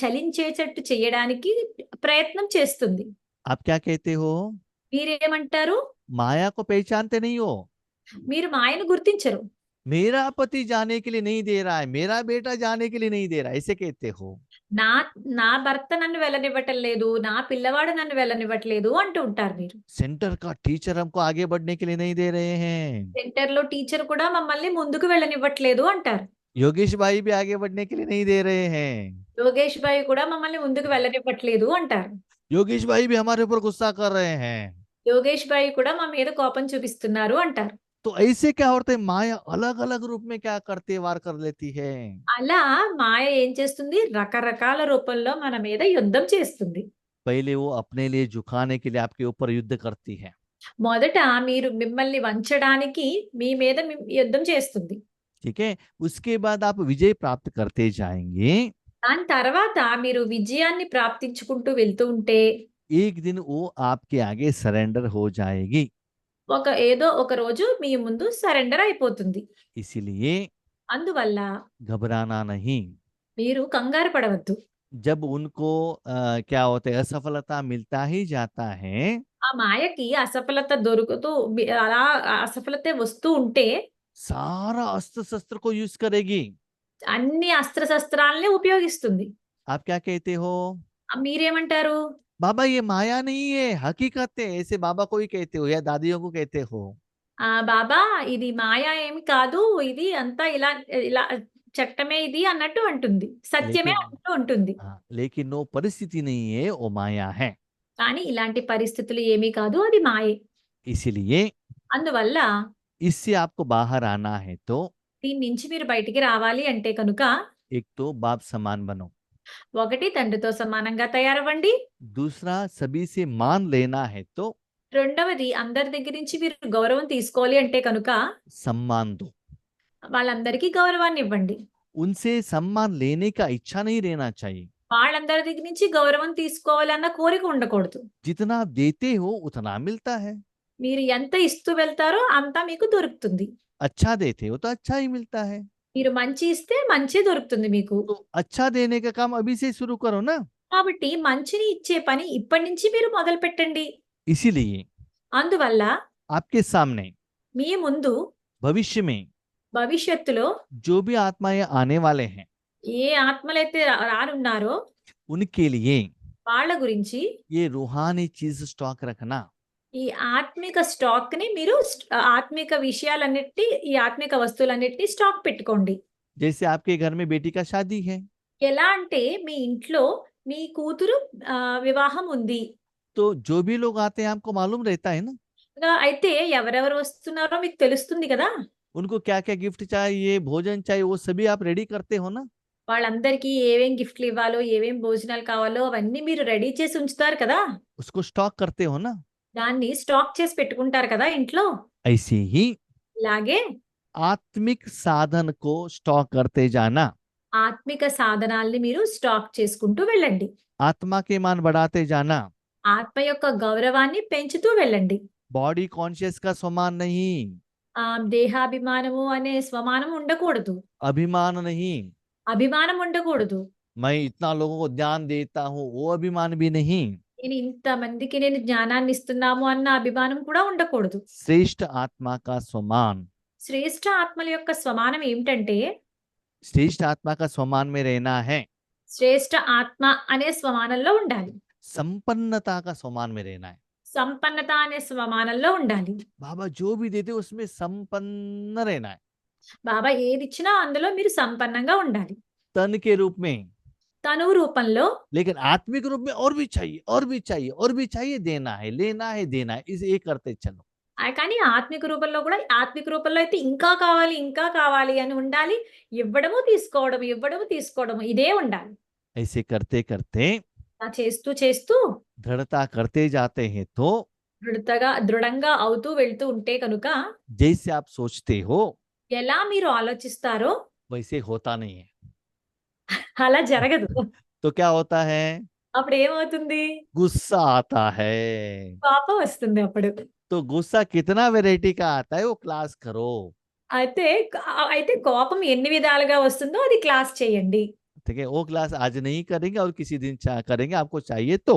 చలించేటట్టు చేయడానికి ప్రయత్నం చేస్తుంది. आप क्या कहते हो? మీరేమంటారు? माया को पहचानते नहीं हो। మీరు మాయను గుర్తించరు. मेरा पति जाने के लिए नहीं दे रहा है, मेरा बेटा जाने के लिए नहीं दे रहा है, ऐसे कहते हो। నా నా భర్త నన్ను వెళ్ళనివ్వటం లేదు. నా పిల్లవాడు నన్ను వెళ్ళనివ్వట్లేదు అంటూ ఉంటారు మీరు. सेंटर का टीचर हमको आगे बढ़ने के लिए नहीं दे रहे हैं। సెంటర్‌లో టీచర్ కూడా మమ్మల్ని ముందుకు వెళ్ళనివ్వట్లేదు అంటారు. योगेश भाई भी आगे बढ़ने के लिए नहीं दे रहे हैं। యోగేష్ భాయ్ కూడా మమ్మల్ని ముందుకు వెళ్ళనివ్వట్లేదు అంటారు. योगेश भाई भी हमारे ऊपर गुस्सा कर रहे हैं। యోగేష్ భాయ్ కూడా మా మీద కోపం చూపిస్తున్నారు అంటారు. तो ऐसे क्या होता है, माया अलग अलग रूप में क्या करती है, वार कर लेती है। అలా మాయ ఏం చేస్తుంది? రకరకాల రూపంలో మన మీద యుద్ధం చేస్తుంది. पहले वो अपने लिए झुकाने के लिए आपके ऊपर युद्ध करती है। మొదట మిమ్మల్ని వంచడానికి మీ మీద యుద్ధం చేస్తుంది. ठीक है, उसके बाद आप विजय प्राप्त करते जाएंगे। దాని తర్వాత మీరు విజయాన్ని ప్రాప్తించుకుంటూ వెళ్తూ ఉంటే एक दिन वो आपके आगे सरेंडर हो जाएगी। ఏదో ఒక రోజు మీ ముందు సరెండర్ అయిపోతుంది. इसीलिए అందువల్ల घबराना नहीं। మీరు కంగారు పడవద్దు. जब उनको क्या होता है, असफलता मिलता ही जाता है, ఆ మాయకి అసఫలత దొరుకుతూ అలా అసఫలత వస్తూ ఉంటే सारा अस्त्र शस्त्र को यूज करेगी। అన్ని అస్త్రశస్త్రాల్ని ఉపయోగిస్తుంది. आप क्या कहते हो? మీరేమంటారు? बाबा ये माया नहीं है, हकीकत है, ऐसे बाबा को ही कहते हो या दादियों को कहते हो। బాబా ఇది మాయ ఏమి కాదు. ఇది అంతా ఇలా ఇలా చట్టమే ఇది అన్నట్టు అంటుంది. సత్యమే लेकिन అంటూ ఉంటుంది. हाँ, लेकिन वो परिस्थिति नहीं है, वो माया है। కానీ ఇలాంటి పరిస్థితులు ఏమీ కాదు. అది మాయే. इसीलिए అందువల్ల इससे आपको बाहर आना है तो దీని నుంచి మీరు బయటికి రావాలి అంటే కనుక एक तो बाप समान बनो, ఒకటి తండ్రితో సమానంగా తయారవ్వండి. दूसरा सभी से मान लेना है तो రెండవది అందరి దగ్గర నుంచి మీరు గౌరవం తీసుకోవాలి అంటే కనుక सम्मान दो। వాళ్ళందరికీ గౌరవాన్ని ఇవ్వండి. उनसे सम्मान लेने का इच्छा नहीं रहना चाहिए। వాళ్ళందరి దగ్గర నుంచి గౌరవం తీసుకోవాలన్న కోరిక ఉండకూడదు. जितना आप देते हो उतना मिलता है। మీరు ఎంత ఇస్తూ వెళ్తారో అంత మీకు దొరుకుతుంది. अच्छा देते हो तो अच्छा ही मिलता है। మీరు మంచి ఇస్తే మంచే దొరుకుతుంది మీకు. तो अच्छा देने का काम अभी से शुरू करो ना। కాబట్టి మంచిని ఇచ్చే పని ఇప్పటి నుంచి మీరు మొదలుపెట్టండి. इसीलिए అందువల్ల आपके सामने మీ ముందు भविष्य में భవిష్యత్తులో जो भी आत्माएं आने वाले हैं, ఏ ఆత్మలైతే రానున్నారో उनके लिए వాళ్ళ గురించి ये रूहानी चीज स्टॉक रखना। ఈ ఆత్మిక స్టాక్‌ని మీరు ఆత్మిక విషయాలన్నిటిని, ఈ ఆత్మిక వస్తువులన్నిటిని స్టాక్ పెట్టుకోండి. जैसे आपके घर में बेटी का शादी है, ఎలా అంటే మీ ఇంట్లో మీ కూతురు వివాహం ఉంది. तो जो भी लोग आते हैं आपको मालूम रहता है ना, అయితే ఎవరెవరు వస్తున్నారో మీకు తెలుస్తుంది కదా! उनको क्या क्या गिफ्ट चाहिए, भोजन चाहिए, वो सभी आप रेडी करते हो ना। వాళ్ళందరికీ ఏవేం గిఫ్ట్‌లు ఇవ్వాలో, ఏవేం భోజనాలు కావాలో అవన్నీ మీరు రెడీ చేసి ఉంచుతారు కదా! उसको स्टॉक करते हो ना। దాన్ని స్టాక్ చేసి పెట్టుకుంటారు కదా ఇంట్లో. ऐसे ही ఇలాగే आत्मिक साधन को स्टॉक करते जाना, ఆత్మిక సాధనాల్ని మీరు స్టాక్ చేసుకుంటూ వెళ్ళండి. आत्मा के मान बढ़ाते जाना। ఆత్మ యొక్క గౌరవాన్ని పెంచుతూ వెళ్ళండి. बॉडी कॉन्शियस का समान नहीं, దేహాభిమానము అనే స్వమానం ఉండకూడదు. अभिमान नहीं, అభిమానం ఉండకూడదు. मैं इतना लोगों को ध्यान देता हूँ, वो अभिमान भी नहीं। నేను ఇంతమందికి నేను జ్ఞానాన్ని ఇస్తున్నాము అన్న అభిమానం కూడా ఉండకూడదు. श्रेष्ठ आत्मा का स्वमान, శ్రేష్ఠ ఆత్మల యొక్క స్వమానం ఏమిటంటే श्रेष्ठ आत्मा का स्वमान में रहना है, శ్రేష్ఠ ఆత్మ అనే స్వమానంలో ఉండాలి. संपन्नता का स्वमान में रहना है। సంపన్నత అనే స్వమానంలో ఉండాలి. बाबा जो भी देते उसमें संपन्न रहना है। బాబా ఏది ఇచ్చినా అందులో మీరు సంపన్నంగా ఉండాలి. तन के रूप में, తనువు రూపంలో, लेकिन आत्मिक रूप में और भी चाहिए, और भी चाहिए, और भी चाहिए, देना है, लेना है, देना है, इसे ये करते चलो। కానీ ఆత్మిక రూపంలో కూడా ఆత్మిక రూపంలో అయితే ఇంకా కావాలి, ఇంకా కావాలి అని ఉండాలి. ఇవ్వడము, తీసుకోవడం, ఇవ్వడము, తీసుకోవడము ఇదే ఉండాలి. ऐसे करते करते అలా చేస్తూ చేస్తూ दृढ़ता करते जाते हैं तो దృఢంగా అవుతూ వెళ్తూ ఉంటే కనుక जैसे आप सोचते हो ఎలా మీరు ఆలోచిస్తారో वैसे होता नहीं है। అలా జరగదు. तो क्या होता है? అప్పుడు ఏమవుతుంది? गुस्सा आता है। కోపం వస్తుంది అప్పుడు. तो गुस्सा कितना वैरायटी का आता है वो क्लास करो। అయితే అయితే కోపం ఎన్ని విధాలుగా వస్తుందో అది క్లాస్ చేయండి. ठीक है, वो क्लास आज नहीं करेंगे और किसी दिन करेंगे, आपको चाहिए तो।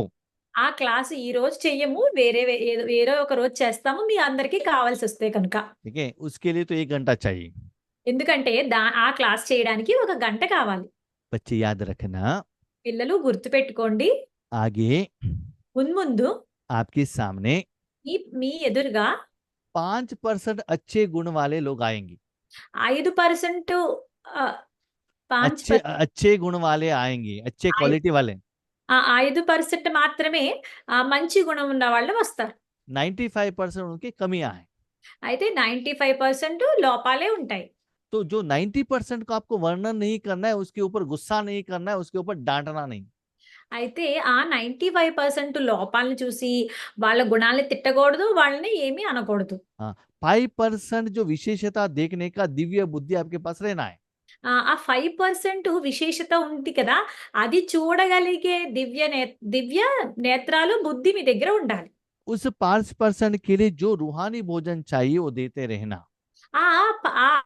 ఆ క్లాస్ ఈ రోజు చెయ్యము. వేరే ఒక రోజు చేస్తాము. మీ అందరికీ కావాల్సొస్తే కనుక. ठीक है, उसके लिए तो 1 घंटा चाहिए। ఎందుకంటే ఆ క్లాస్ చేయడానికి ఒక గంట కావాలి. बच्चे याद रखना, పిల్లలు గుర్తుపెట్టుకోండి. आगे మున్ముందు आपके सामने మీ ఎదురుగా 5% अच्छे गुण वाले लोग आएंगे। 5% ఆహ్, अच्छे 5% अच्छे गुण वाले आएंगे, अच्छे क्वालिटी वाले। 5% మాత్రమే మంచి గుణం ఉన్న వాళ్ళు వస్తారు. 95% उनकी कमियां हैं। అయితే 95% లోపాలే ఉంటాయి. तो जो 90% को आपको वर्णन नहीं करना है, उसके ऊपर गुस्सा नहीं करना है, उसके ऊपर डांटना नहीं। అయితే ఆ 95% లోపాలను చూసి వాళ్ళ గుణాల్ని తిట్టకూడదు. వాళ్ళని ఏమీ అనకూడదు. हाँ, 5% जो విశేషता देखने का दिव्य बुद्धि आपके पास रहना है। ఆ 5% విశేషత ఉంది కదా! అది చూడగలిగే దివ్య నేత్రాలు, బుద్ధి మీ దగ్గర ఉండాలి. उस 5% के लिए जो रूहानी भोजन चाहिए वो देते रहना। ఆ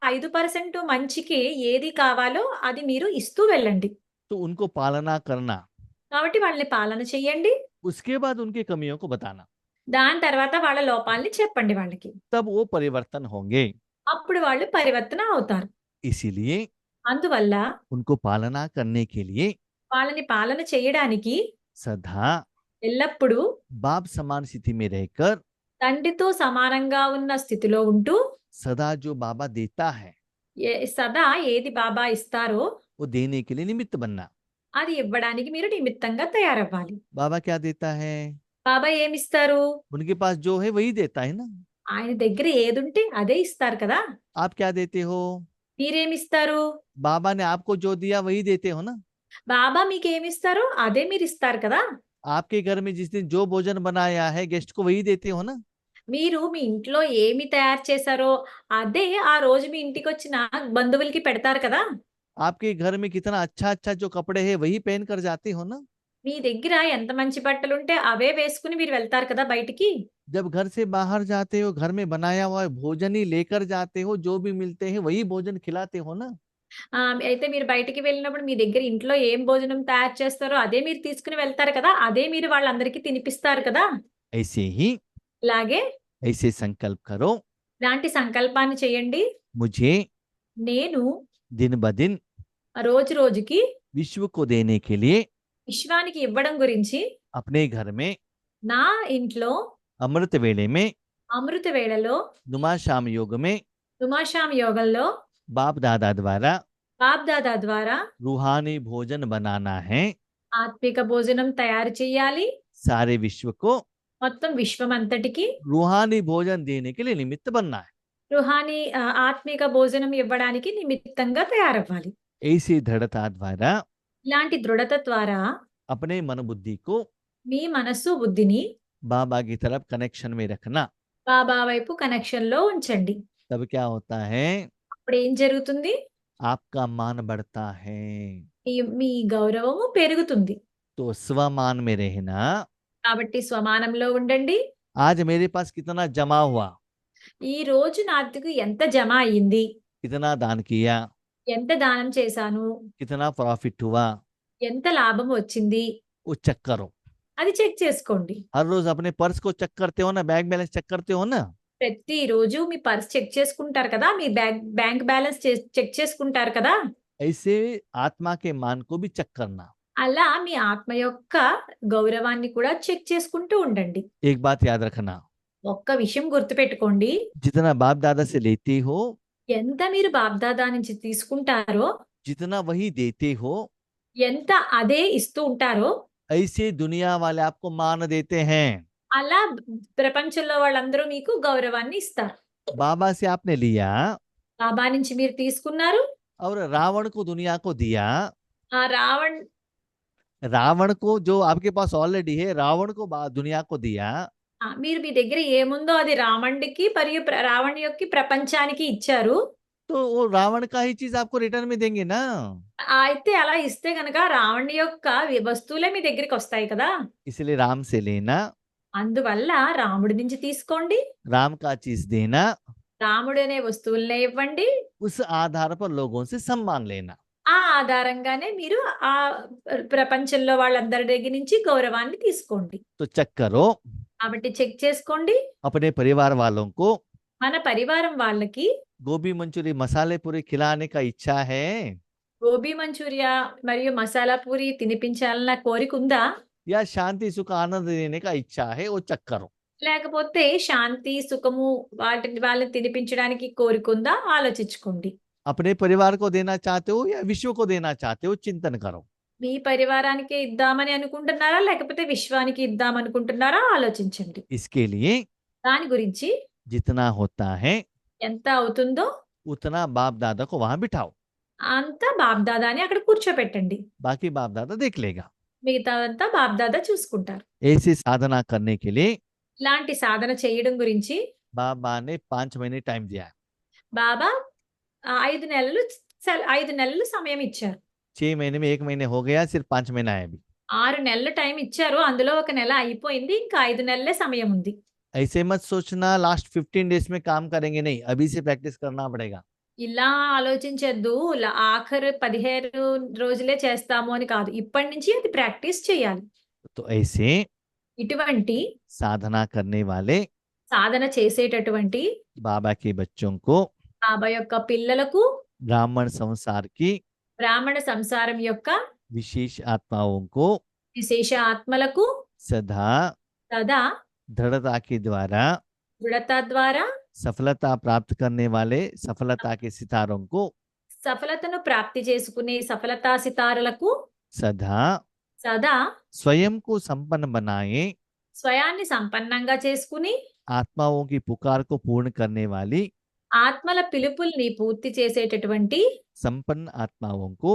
5% మంచికి ఏది కావాలో అది మీరు ఇస్తూ వెళ్ళండి. तो उनको पालना करना, కాబట్టి వాళ్ళని పాలన చెయ్యండి. उसके बाद उनकी कमियों को बताना, దాని తర్వాత వాళ్ళ లోపాల్ని చెప్పండి వాళ్ళకి. तब वो परिवर्तन होंगे। అప్పుడు వాళ్ళు పరివర్తన అవుతారు. इसीलिए అందువల్ల उनको पालना करने के लिए వాళ్ళని పాలన చేయడానికి सदा ఎల్లప్పుడూ बाप समान स्थिति में रहकर, తండ్రితో సమానంగా ఉన్న స్థితిలో ఉంటూ सदा जो बाबा देता है సదా ఏది బాబా ఇస్తారో वो देने के लिए निमित्त बनना। అది ఇవ్వడానికి మీరు నిమిత్తంగా తయారవ్వాలి. बाबा क्या देता है? బాబా ఏమిస్తారు? उनके पास जो है वही देता है ना। ఆయన దగ్గర ఏదుంటే అదే ఇస్తారు కదా! आप क्या देते हो? మీరేమిస్తారు? बाबा ने आपको जो दिया वही देते हो ना। బాబా మీకేమిస్తారో అదే మీరిస్తారు కదా! आपके घर में जिस दिन जो भोजन बनाया है गेस्ट को वही देते हो ना। మీరు మీ ఇంట్లో ఏమి తయారు చేశారో అదే ఆ రోజు మీ ఇంటికొచ్చిన బంధువులకి పెడతారు కదా! आपके घर में कितना अच्छा अच्छा जो कपड़े हैं वही पहन कर जाते हो ना। మీ దగ్గర ఎంత మంచి బట్టలుంటే అవే వేసుకొని మీరు వెళ్తారు కదా బయటికి. जब घर से बाहर जाते हो घर में बनाया हुआ भोजन ही लेकर जाते हो, जो भी मिलते हैं वही भोजन खिलाते हो ना। అయితే మీరు बయటికి వెళ్ళినప్పుడు మీ దగ్గర ఇంట్లో ఏం భోజనం తయారు చేస్తారో అదే మీరు తీసుకొని వెళ్తారు కదా! అదే మీరు వాళ్ళందరికీ తినిపిస్తారు కదా! ऐसे ही ఇలాగే ऐसे संकल्प करो, ఇలాంటి సంకల్పాన్ని చేయండి. मुझे నేను दिन ब दिन రోజు రోజుకి विश्व को देने के लिए విశ్వానికి ఇవ్వడం గురించి अपने घर में నా ఇంట్లో अमृत वेले में అమృత వేళలో नुमा शाम योग में తుమాషాం యోగంలో बाप दादा द्वारा బాప్ దాదా ద్వారా रूहानी भोजन बनाना है। ఆత్మిక భోజనం తయారు చేయాలి. सारे विश्व को మొత్తం విశ్వమంతటికి रूहानी भोजन देने के लिए निमित्त बनना है। ఆత్మిక భోజనం ఇవ్వడానికి నిమిత్తంగా తయారవ్వాలి. ऐसी दृढ़ता द्वारा ఇలాంటి దృఢత ద్వారా अपने मन बुद्धि को మీ మనస్సు, బుద్ధిని बाबा की तरफ कनेक्शन में रखना। బాబా వైపు కనెక్షన్‌లో ఉంచండి. तब क्या होता है? అప్పుడు ఏం జరుగుతుంది? आपका मान बढ़ता है। మీ గౌరవము పెరుగుతుంది. तो स्वमान में रहना। కాబట్టి స్వమానంలో ఉండండి. आज मेरे पास कितना जमा हुआ, ఈ రోజు నాకు ఎంత జమ అయింది? कितना दान किया, ఎంత దానం చేశాను? कितना प्रॉफिट हुआ, ఎంత లాభం వచ్చింది? वो चेक करो। అది చెక్ చేసుకోండి. हर रोज अपने पर्स को चेक करते हो ना, बैंक बैलेंस चेक करते हो ना। ప్రతిరోజు మీ పర్స్ చెక్ చేసుకుంటారు కదా! మీ బ్యాంక్ బ్యాలెన్స్ చెక్ చేసుకుంటారు కదా! ऐसे आत्मा के मान को भी चेक करना। అలా మీ ఆత్మ యొక్క గౌరవాన్ని కూడా చెక్ చేసుకుంటూ ఉండండి. एक बात याद रखना, ఒక్క విషయం గుర్తుపెట్టుకోండి. जितना बाप दादा से लेते हो ఎంత మీరు బాప్ దాదా నుంచి తీసుకుంటారో जितना वही देते हो ఎంత అదే ఇస్తూ ఉంటారో ऐसे दुनिया वाले आपको मान देते हैं। అలా ప్రపంచంలో వాళ్ళందరూ మీకు గౌరవాన్ని ఇస్తారు. बाबा से आपने लिया బాబా నుంచి మీరు తీసుకున్నారు. और रावण को दुनिया को दिया। ఆ రావణ్ रावण को जो आपके पास ऑलरेडी है रावण को दुनिया को दिया। మీరు మీ దగ్గర ఏముందో అది రావణుడికి మరియు రావణ్ యొక్క ప్రపంచానికి ఇచ్చారు. तो वो रावण का ही चीज आपको रिटर्न में देंगे ना। అయితే అలా ఇస్తే గనక రావణుడి యొక్క వస్తువులే మీ దగ్గరికి వస్తాయి కదా! इसलिए राम से लेना, అందువల్ల రాముడి నుంచి తీసుకోండి. राम का चीज देना, రాముడు అనే వస్తువులనే ఇవ్వండి. उस आधार पर लोगों से सम्मान लेना। ఆ ఆధారంగానే మీరు ఆ ప్రపంచంలో వాళ్ళందరి దగ్గర నుంచి గౌరవాన్ని తీసుకోండి. तो चेक करो కాబట్టి చెక్ చేసుకోండి. अपने परिवार वालों को మన పరివారం వాళ్ళకి गोभी मंचूरी मसाले पूरी खिलाने का इच्छा है గోబీ మంచూరియా మరియు మసాలా పూరి తినిపించాలన్న కోరిక ఉందా? या शांति सुख आनंद देने का इच्छा है, वो चेक करो। లేకపోతే శాంతి, సుఖము వాళ్ళని తినిపించడానికి కోరిక ఉందా? ఆలోచించుకోండి. अपने परिवार को देना चाहते हो या विश्व को देना चाहते हो, चिंतन करो। మీ పరివారానికే ఇద్దామని అనుకుంటున్నారా? లేకపోతే విశ్వానికి ఇద్దామనుకుంటున్నారా? ఆలోచించండి. इसके लिए దాని గురించి जितना होता है ఎంత అవుతుందో उतना बाप दादा को वहां बिठाओ, అంత బాబ్దాదాని అక్కడ కూర్చోపెట్టండి. बाकी बाप दादा देख लेगा। మిగతాదంతా బాబ్దాదా చూసుకుంటారు. ऐसी साधना करने के लिए ఇలాంటి సాధన చేయడం గురించి बाबा ने 5 महीने टाइम दिया है। బాబా 5 నెలలు 5 నెలలు సమయం ఇచ్చారు. 6 महीने में 1 महीने हो गया, सिर्फ 5 महीना है अभी। 6 నెలలు టైం ఇచ్చారు. అందులో ఒక నెల అయిపోయింది. ఇంకా 5 నెలలే సమయం ఉంది. ऐसे मत सोचना लास्ट 15 डेज में काम करेंगे, नहीं, अभी से प्रैक्टिस करना पड़ेगा। ఇలా ఆలోచించొద్దు. ఆఖరు 15 రోజులే చేస్తాము అని కాదు. ఇప్పటి నుంచి అది ప్రాక్టీస్ చేయాలి. तो ऐसे ఇటువంటి साधना करने वाले సాధన చేసేటటువంటి बाबा के बच्चों को బాబా యొక్క పిల్లలకు ब्राह्मण संसार की బ్రాహ్మణ సంసారం యొక్క विशेष आत्माओं को విశేష ఆత్మలకు सदा సదా दृढ़ता के द्वारा దృఢత ద్వారా सफलता प्राप्त करने वाले सफलता के सितारों को సఫలతను ప్రాప్తి చేసుకునే సఫలతా సితారులకు सदा సదా स्वयं को संपन्न बनाए, స్వయాన్ని సంపన్నంగా చేసుకుని आत्माओं की पुकार को पूर्ण करने वाली ఆత్మల పిలుపుల్ని పూర్తి చేసేటటువంటి संपन्न आत्माओं को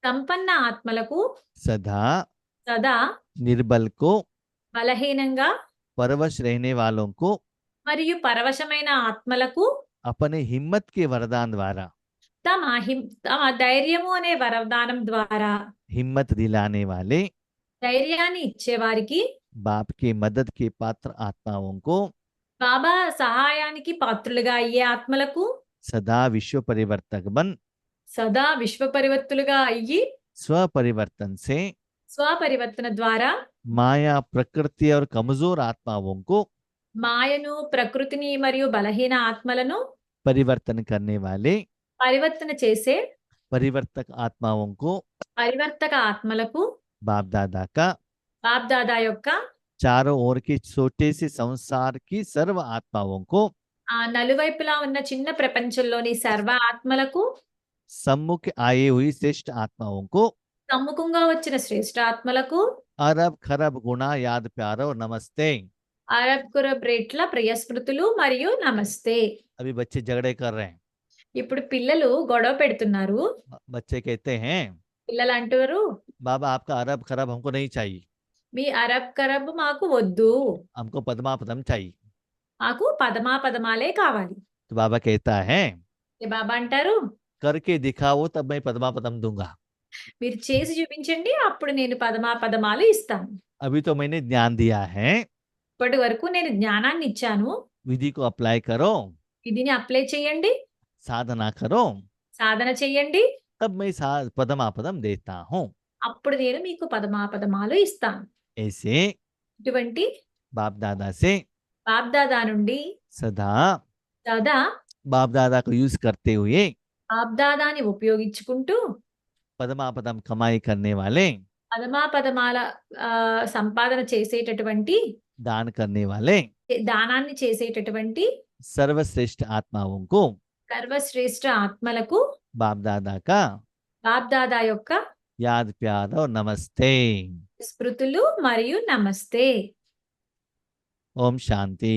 సంపన్న ఆత్మలకు सदा సదా निर्बल को బలహీనంగా परवश रहने वालों को మరియు పరవశమైన ఆత్మలకు अपने हिम्मत के वरदान द्वारा తమ ధైర్యము అనే వరదానం ద్వారా हिम्मत दिलाने वाले ధైర్యాన్ని ఇచ్చేవారికి बाप के मदद के पात्र आत्माओं को బాబా సహాయానికి పాత్రులుగా అయ్యే ఆత్మలకు सदा विश्व परिवर्तक बन సదా విశ్వ పరివర్తులుగా అయ్యి स्वपरिवर्तन से స్వపరివర్తన ద్వారా माया प्रकृति और कमजोर आत्माओं को మాయను, ప్రకృతిని మరియు బలహీన ఆత్మలను परिवर्तन करने वाले పరివర్తన చేసే परिवर्तक आत्माओं को పరివర్తక ఆత్మలకు बाप दादा का బాబ్దాదా యొక్క चारों ओर के छोटे से संसार की सर्व आत्माओं को ఆ నలువైపులా ఉన్న చిన్న ప్రపంచంలోని సర్వ ఆత్మలకు सम्मुख आए हुई श्रेष्ठ आत्माओं को సమ్ముఖంగా వచ్చిన శ్రేష్ఠ ఆత్మలకు अरब खरब गुना याद प्यारो नमस्ते। అరబ్ కురబ్ రేట్ల ప్రియస్మృతులు మరియు నమస్తే. अभी बच्चे झगड़े कर रहे हैं, ఇప్పుడు పిల్లలు గొడవ పెడుతున్నారు. बच्चे कहते हैं పిల్లలు అంటారు, बाबा आपका अरब खरब हमको नहीं चाहिए, మీ అరబ్ కరబ్ మాకు వద్దు, हमको पद्मा पदम चाहिए। మాకు పదమా పదమాలే కావాలి. तो बाबा कहता है బాబా అంటారు, करके दिखाओ तब मैं पद्मा पदम दूंगा। మీరు చేసి చూపించండి, అప్పుడు నేను పదమా పదమాలు ఇస్తాను. अभी तो मैंने ज्ञान दिया है, ఇప్పటి వరకు నేను జ్ఞానాన్ని ఇచ్చాను. विधि को अप्लाई करो, విధిని అప్లై చేయండి, साधना करो, సాధన చేయండి, तब मैं पदमा पदम देता हूँ। అప్పుడు నేను మీకు పదమా పదమాలు ఇస్తాను. ऐसे ఇటువంటి बाप दादा से బాబ్దాదా నుండి सदा సదా बाप दादा को यूज करते हुए బాబ్దాదాని ఉపయోగించుకుంటూ पदमा पदम कमाई करने वाले, పదమా పదమాల సంపాదన చేసేటటువంటి, दान करने वाले దానాన్ని చేసేటటువంటి सर्वश्रेष्ठ आत्माओं को సర్వశ్రేష్ఠ ఆత్మలకు बाप दादा का బాప్ దాదా యొక్క याद प्यार और नमस्ते। స్మృతులు మరియు నమస్తే. ओम शांति।